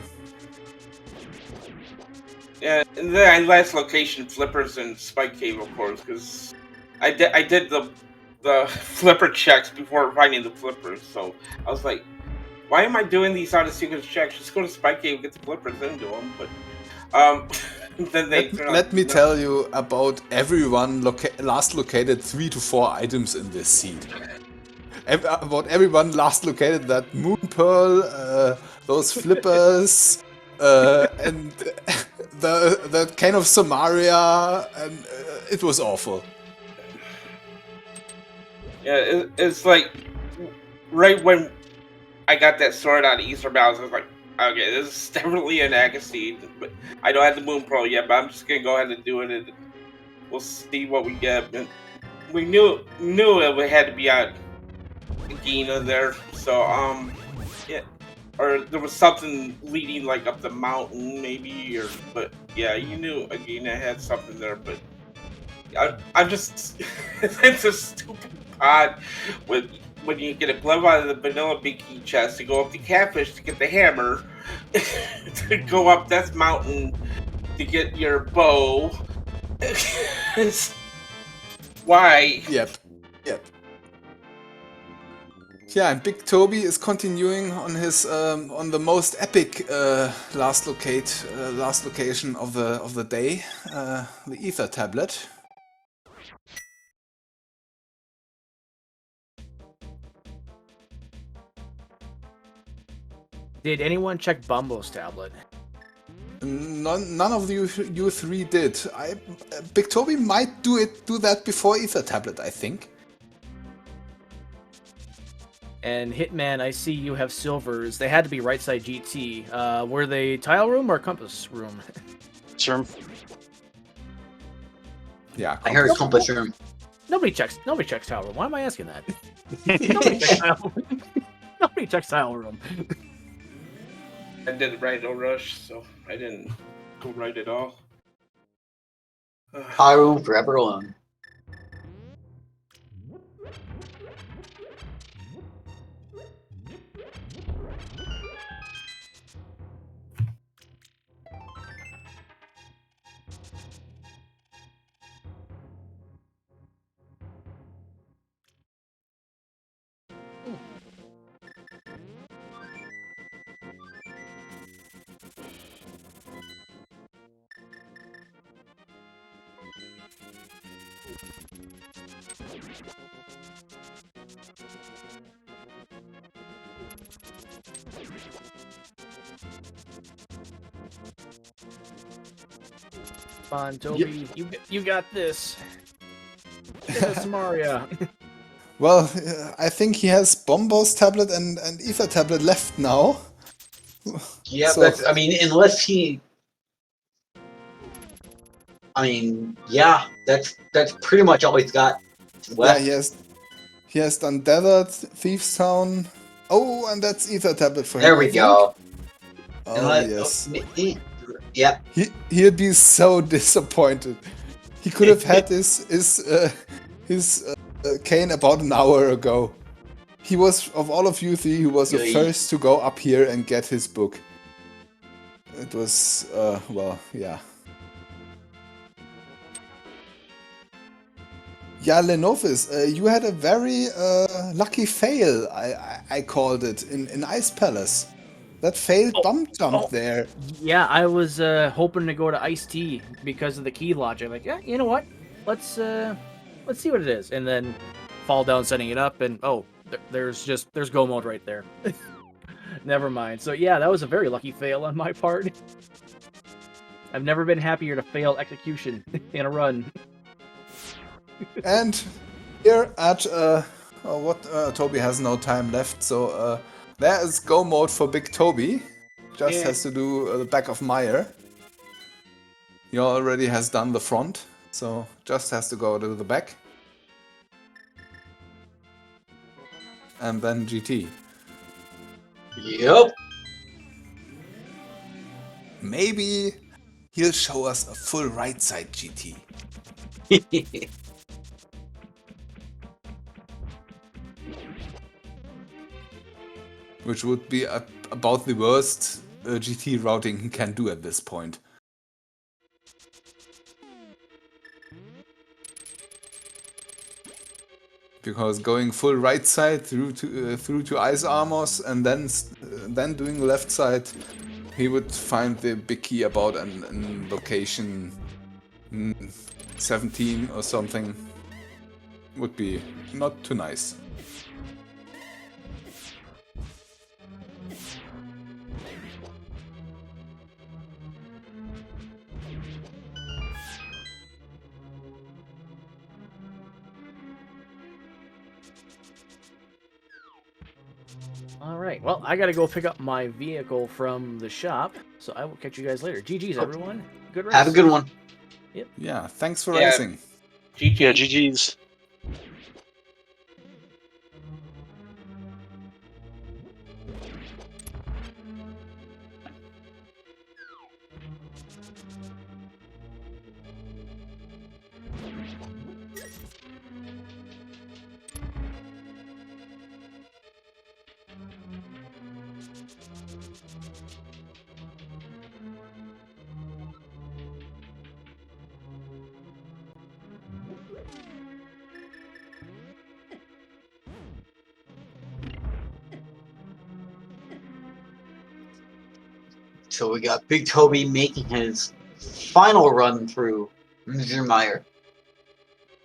S5: Yeah, and then last location Flippers and Spike Cave, of course, because I did the flipper checks before finding the flippers. So I was like, why am I doing these out of sequence checks? Just go to Spike Cave, get the flippers, then do them. But then they
S1: let me tell you about everyone last located 3 to 4 items in this seed. About everyone last located that Moon Pearl, those flippers, and the Cane of Somaria, and it was awful.
S5: Yeah, it's like right when I got that sword out of Easter Mouse, I was like, okay, this is definitely an Agassiz, but I don't have the Moon Pearl yet, but I'm just gonna go ahead and do it, and we'll see what we get. And we knew it had to be on Agahnim there, so yeah, or there was something leading like up the mountain maybe, but yeah, you knew Agahnim had something there, but I'm just it's a stupid pod when you get a glove out of the vanilla big key chest to go up to Catfish to get the hammer, to go up Death Mountain to get your bow. Why?
S1: Yep. Yeah, and Big Toby is continuing on his on the most epic last location of the day, the Ether tablet.
S4: Did anyone check Bumbo's tablet?
S1: None of you three did. Big Toby might do that before Ether tablet, I think.
S4: And Hitman, I see you have silvers. They had to be right side GT. Were they tile room or compass room?
S3: Sure.
S1: Yeah.
S2: I heard
S1: compass.
S2: compass room.
S4: Nobody checks tile room. Why am I asking that? Nobody checks tile room. Nobody checks tile room.
S5: I didn't ride no rush, so I didn't go right at all.
S2: Tile room forever alone.
S4: Come on, Toby. You got this. Get us Somaria.
S1: Well, I think he has Bombos tablet and Ether tablet left now.
S2: Yeah,
S1: So-
S2: that's. I mean, unless he. I mean, yeah, that's pretty much all he's got left.
S1: Yeah, he has done Desert, Thieves Town. Oh, and that's Ether tablet for him.
S2: There
S1: I
S2: we
S1: think.
S2: go.
S1: Oh
S2: Unless-
S1: yes.
S2: Yeah.
S1: He'd be so disappointed. He could have had his cane about an hour ago. He was, of all of you three, he was the
S2: Yeah,
S1: first to go up here and get his book. It was, well, yeah. Yeah, Lenovis, you had a very lucky fail, I called it, in Ice Palace. That failed bump jump there.
S4: Yeah, I was hoping to go to Ice Tea because of the key logic. Like, yeah, you know what? Let's see what it is, and then fall down setting it up, and oh, there's go mode right there. Never mind. So yeah, that was a very lucky fail on my part. I've never been happier to fail execution in a run.
S1: And here at Toby has no time left, so there is go mode for Big Toby. Just has to do the back of Meijer. He already has done the front, so just has to go to the back. And then GT.
S2: Yep.
S1: Maybe he'll show us a full right side GT. Which would be about the worst GT routing he can do at this point. Because going full right side through to Ice Armors and then doing left side, he would find the big key about an location 17 or something. Would be not too nice.
S4: Alright, well, I gotta go pick up my vehicle from the shop, so I will catch you guys later. GG's, everyone. Good race.
S2: Have a good one.
S1: Yeah, thanks for
S5: Yeah.
S1: racing.
S5: GG.
S3: Yeah, GG's.
S2: So we got Big Toby making his final run through Woods and Meijer.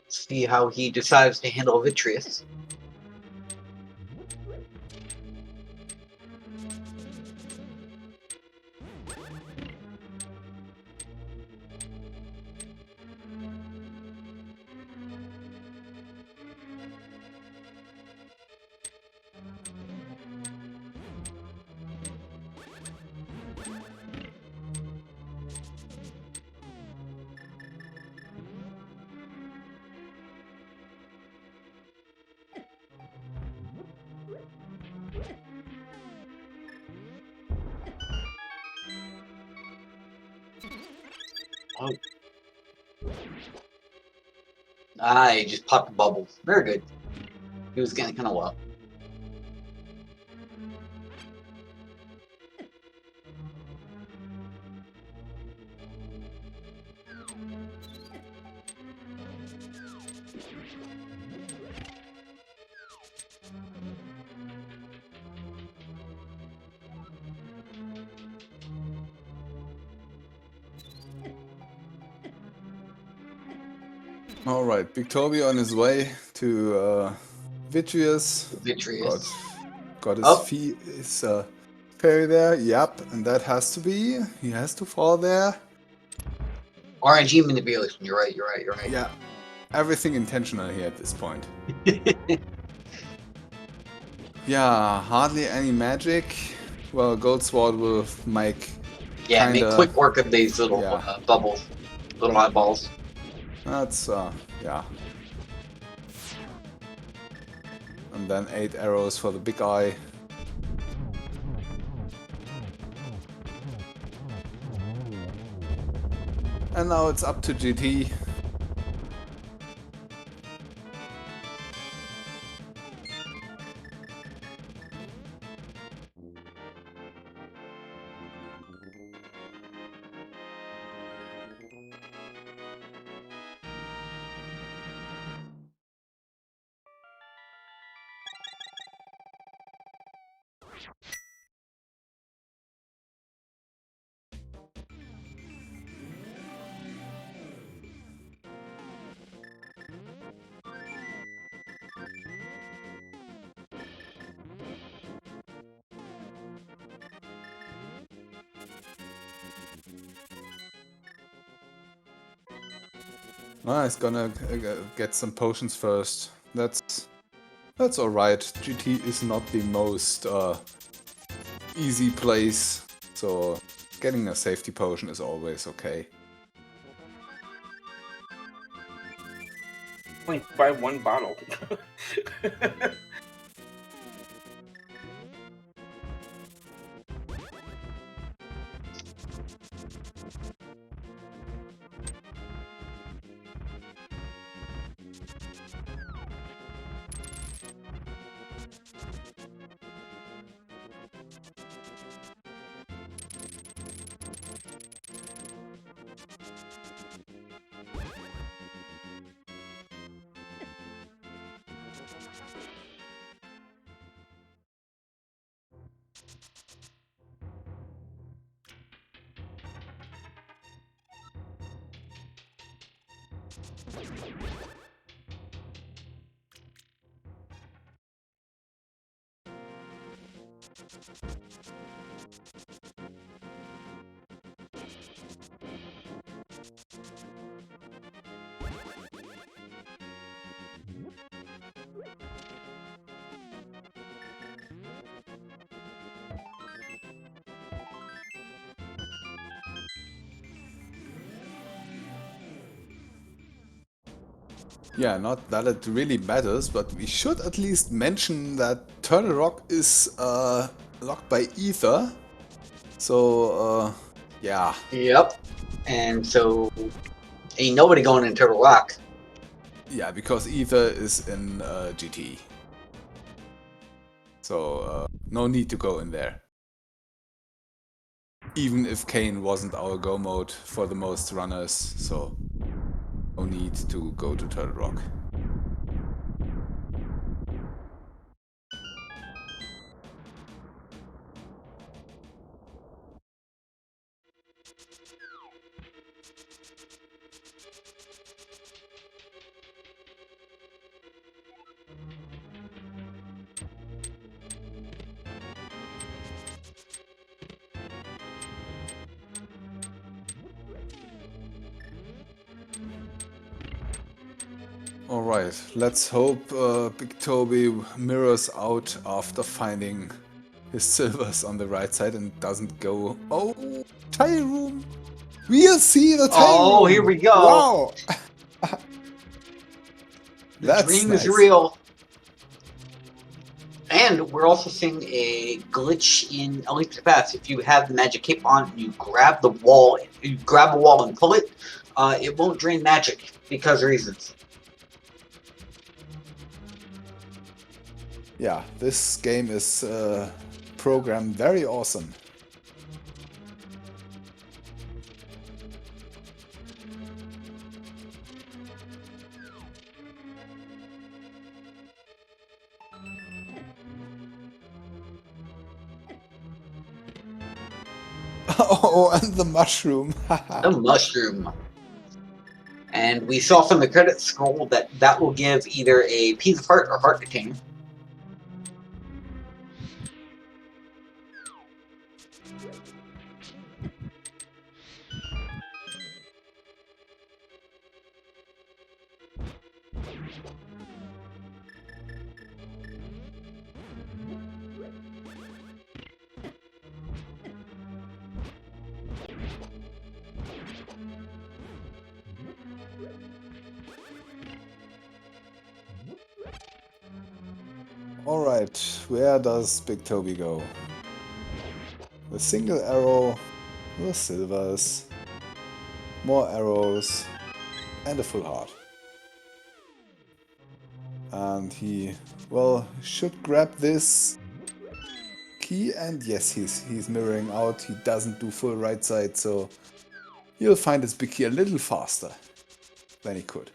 S2: See how he decides to handle Vitreous. Oh. He just popped a bubble. Very good. He was getting kind of low.
S1: Alright, Big Toby on his way to Vitreous.
S2: Vitreous.
S1: Got his
S2: Oh.
S1: his fairy there. Yep, and that has to be. He has to fall there.
S2: RNG manipulation. You're right.
S1: Yeah, everything intentional here at this point. Yeah, hardly any magic. Well, Gold Sword will make.
S2: Yeah,
S1: kinda,
S2: make quick work of these little
S1: yeah.
S2: bubbles, little eyeballs.
S1: That's yeah. And then 8 arrows for the big eye. And now it's up to GT. He's gonna get some potions first. That's alright. GT is not the most easy place, so getting a safety potion is always okay.
S5: Only buy one bottle.
S1: Yeah, not that it really matters, but we should at least mention that Turtle Rock is locked by Ether. So, yeah.
S2: Yep. And so, ain't nobody going in Turtle Rock.
S1: Yeah, because Ether is in GT. So, no need to go in there. Even if Kane wasn't our go mode for the most runners, so no need to go to Turtle Rock. Alright, let's hope Big Toby mirrors out after finding his silvers on the right side and doesn't go... Oh, tile room! We'll see the tile room!
S2: Oh, here we go!
S1: Wow!
S2: The dream is real. And And we're also seeing a glitch in Elite Pass. If you have the magic cape on and you grab the wall, you grab a wall and pull it, it won't drain magic because of reasons.
S1: Yeah, this game is programmed very awesome. Oh, and the mushroom.
S2: The mushroom. And we saw from the credit scroll that will give either a piece of heart or heart container.
S1: Alright, where does Big Toby go? The single arrow, the silvers, more arrows, and a full heart. And he, well, should grab this key, and yes, he's mirroring out. He doesn't do full right side, so he'll find his big key a little faster than he could.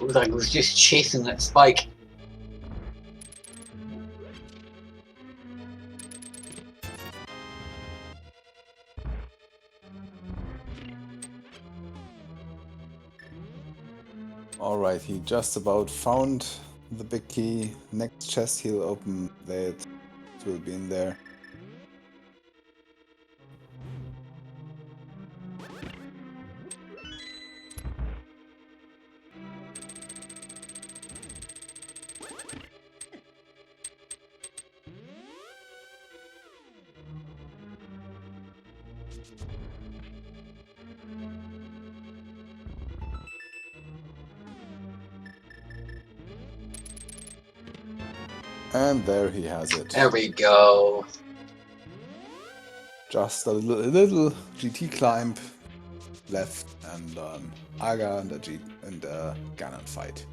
S2: It was like it was just chasing that spike.
S1: Alright, he just about found the big key. Next chest he'll open that. It will be in there. And there he has it.
S2: There we go.
S1: Just a little GT climb left, and Aga and a Ganon Fight.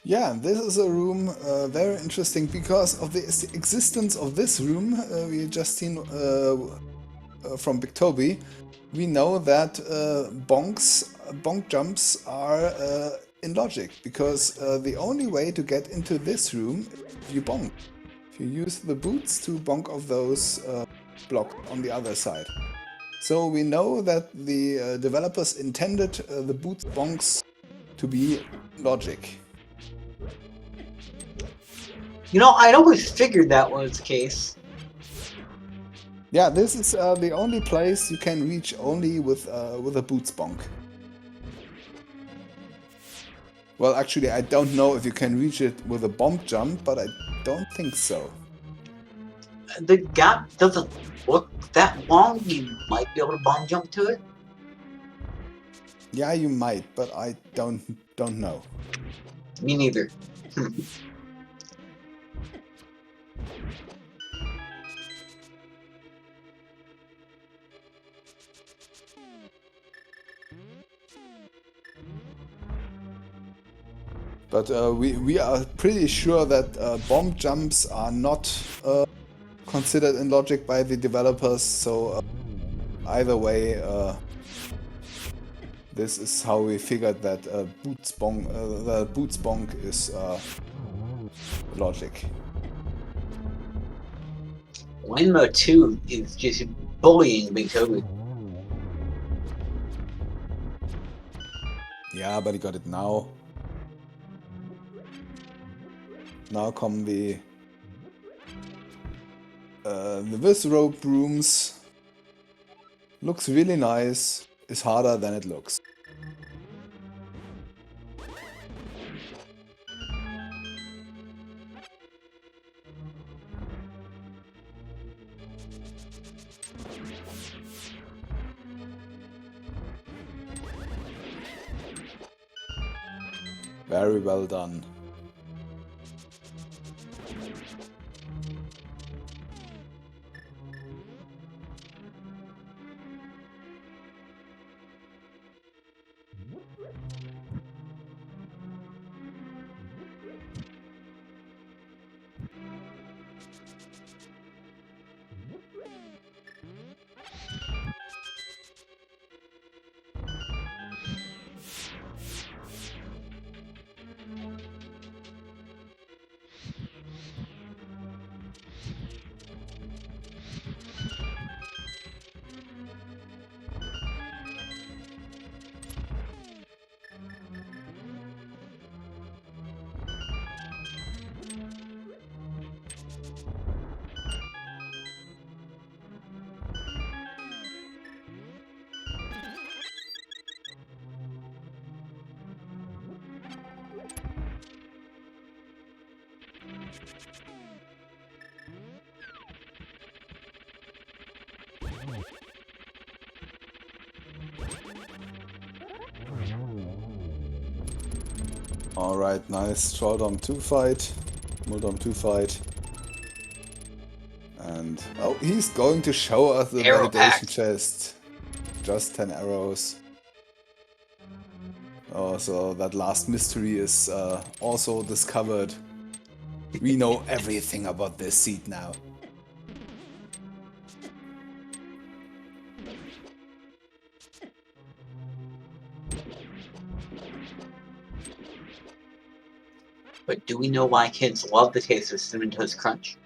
S1: Yeah, and this is a room very interesting because of the existence of this room. We just seen from Big Toby, we know that bonk jumps are in logic, because the only way to get into this room is if you bonk. If you use the boots to bonk off those blocks on the other side. So we know that the developers intended the boots bonks to be logic.
S2: You know, I'd always figured that was the case.
S1: Yeah, this is the only place you can reach only with a boots bonk. Well, actually, I don't know if you can reach it with a bonk jump, but I don't think so.
S2: The gap doesn't look that long. You might be able to bomb jump to it.
S1: Yeah, you might, but I don't know.
S2: Me neither.
S1: But we are pretty sure that bomb jumps are not considered in logic by the developers, so either way, this is how we figured that the boots bonk is logic.
S2: Winmo 2 is just bullying Big Toby.
S1: Yeah, but he got it now. Now come the Viscero brooms. Looks really nice. Is harder than it looks. Very well done. Alright, nice. Trolldomb 2 fight. Muldom 2 fight. And oh, he's going to show us the
S2: Arrow
S1: validation
S2: pack.
S1: chest. Just 10 arrows. Oh, so that last mystery is also discovered. We know everything about this seed now.
S2: But do we know why kids love the taste of Cinnamon Toast Crunch?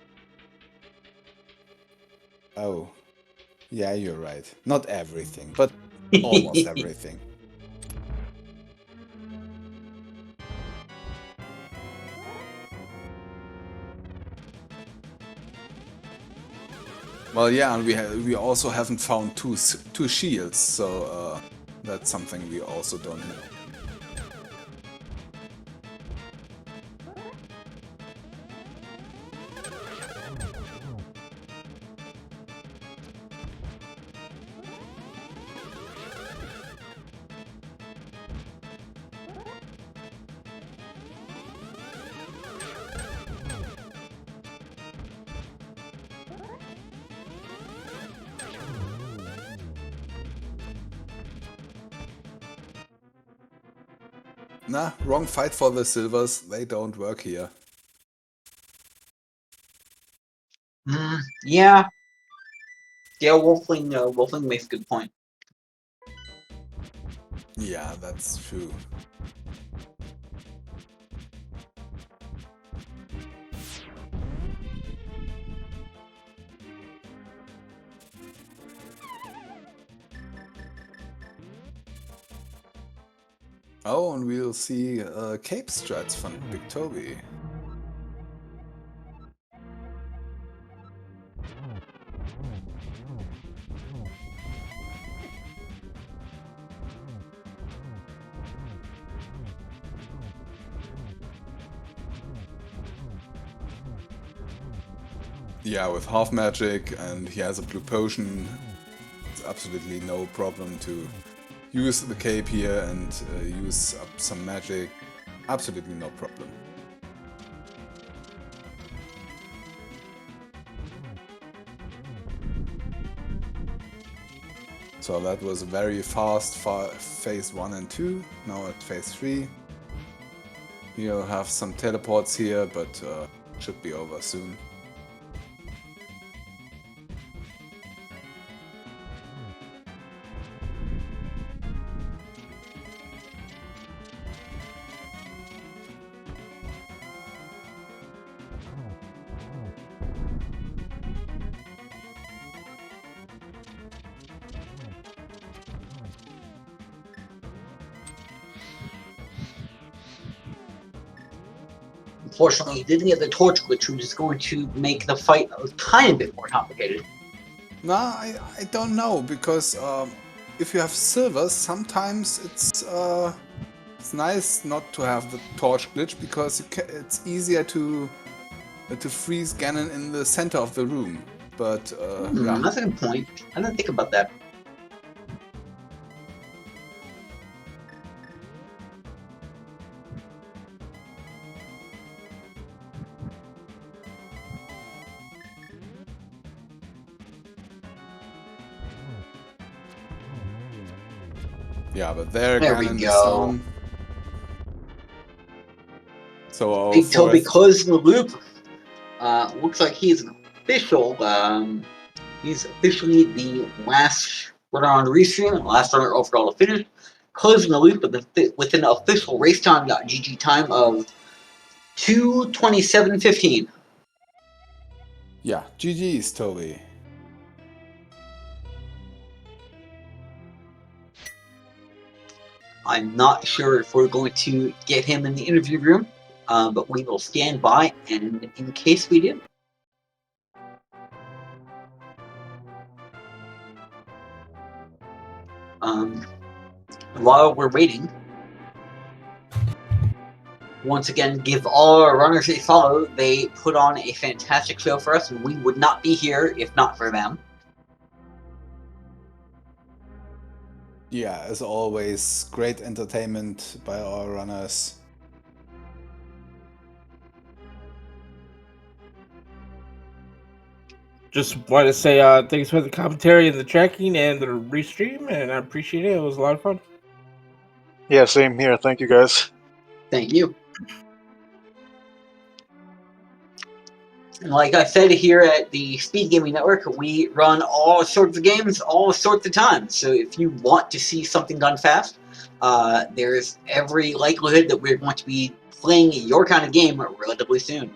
S1: Oh, yeah, you're right. Not everything, but almost everything. Well, yeah, and we also haven't found two shields, so that's something we also don't know. Nah, wrong fight for the silvers. They don't work here.
S2: Yeah. Yeah, Wolfling makes a good point.
S1: Yeah, that's true. Oh, and we'll see Cape Strats from Big Toby. Yeah, with half magic and he has a blue potion, it's absolutely no problem to use the cape here and use up some magic. Absolutely no problem. So that was a very fast phase 1 and 2, now at phase 3. You'll have some teleports here, but should be over soon.
S2: Unfortunately, he didn't get the torch glitch, which is going to make the fight a tiny bit more complicated.
S1: Nah, I don't know, because if you have silver, sometimes it's nice not to have the torch glitch, because it's easier to freeze Ganon in the center of the room. But yeah.
S2: That's a good point. I didn't think about that.
S1: Yeah, but there
S2: There we
S1: Ganon is
S2: go.
S1: down. So
S2: Big Toby closing the loop. Looks like he's official. He's officially the last runner on the restream, last runner overall to finish. Closing the loop with an official race time.gg time of 2:27:15.
S1: Yeah, GG's, Toby.
S2: I'm not sure if we're going to get him in the interview room, but we will stand by, and in case we do. While we're waiting, once again, give all our runners a follow. They put on a fantastic show for us, and we would not be here if not for them.
S1: Yeah, as always, great entertainment by our runners.
S5: Just want to say thanks for the commentary and the tracking and the restream, and I appreciate it. It was a lot of fun.
S3: Yeah, same here. Thank you, guys.
S2: Thank you. And like I said, here at the Speed Gaming Network, we run all sorts of games, all sorts of times. So if you want to see something done fast, there is every likelihood that we're going to be playing your kind of game relatively soon.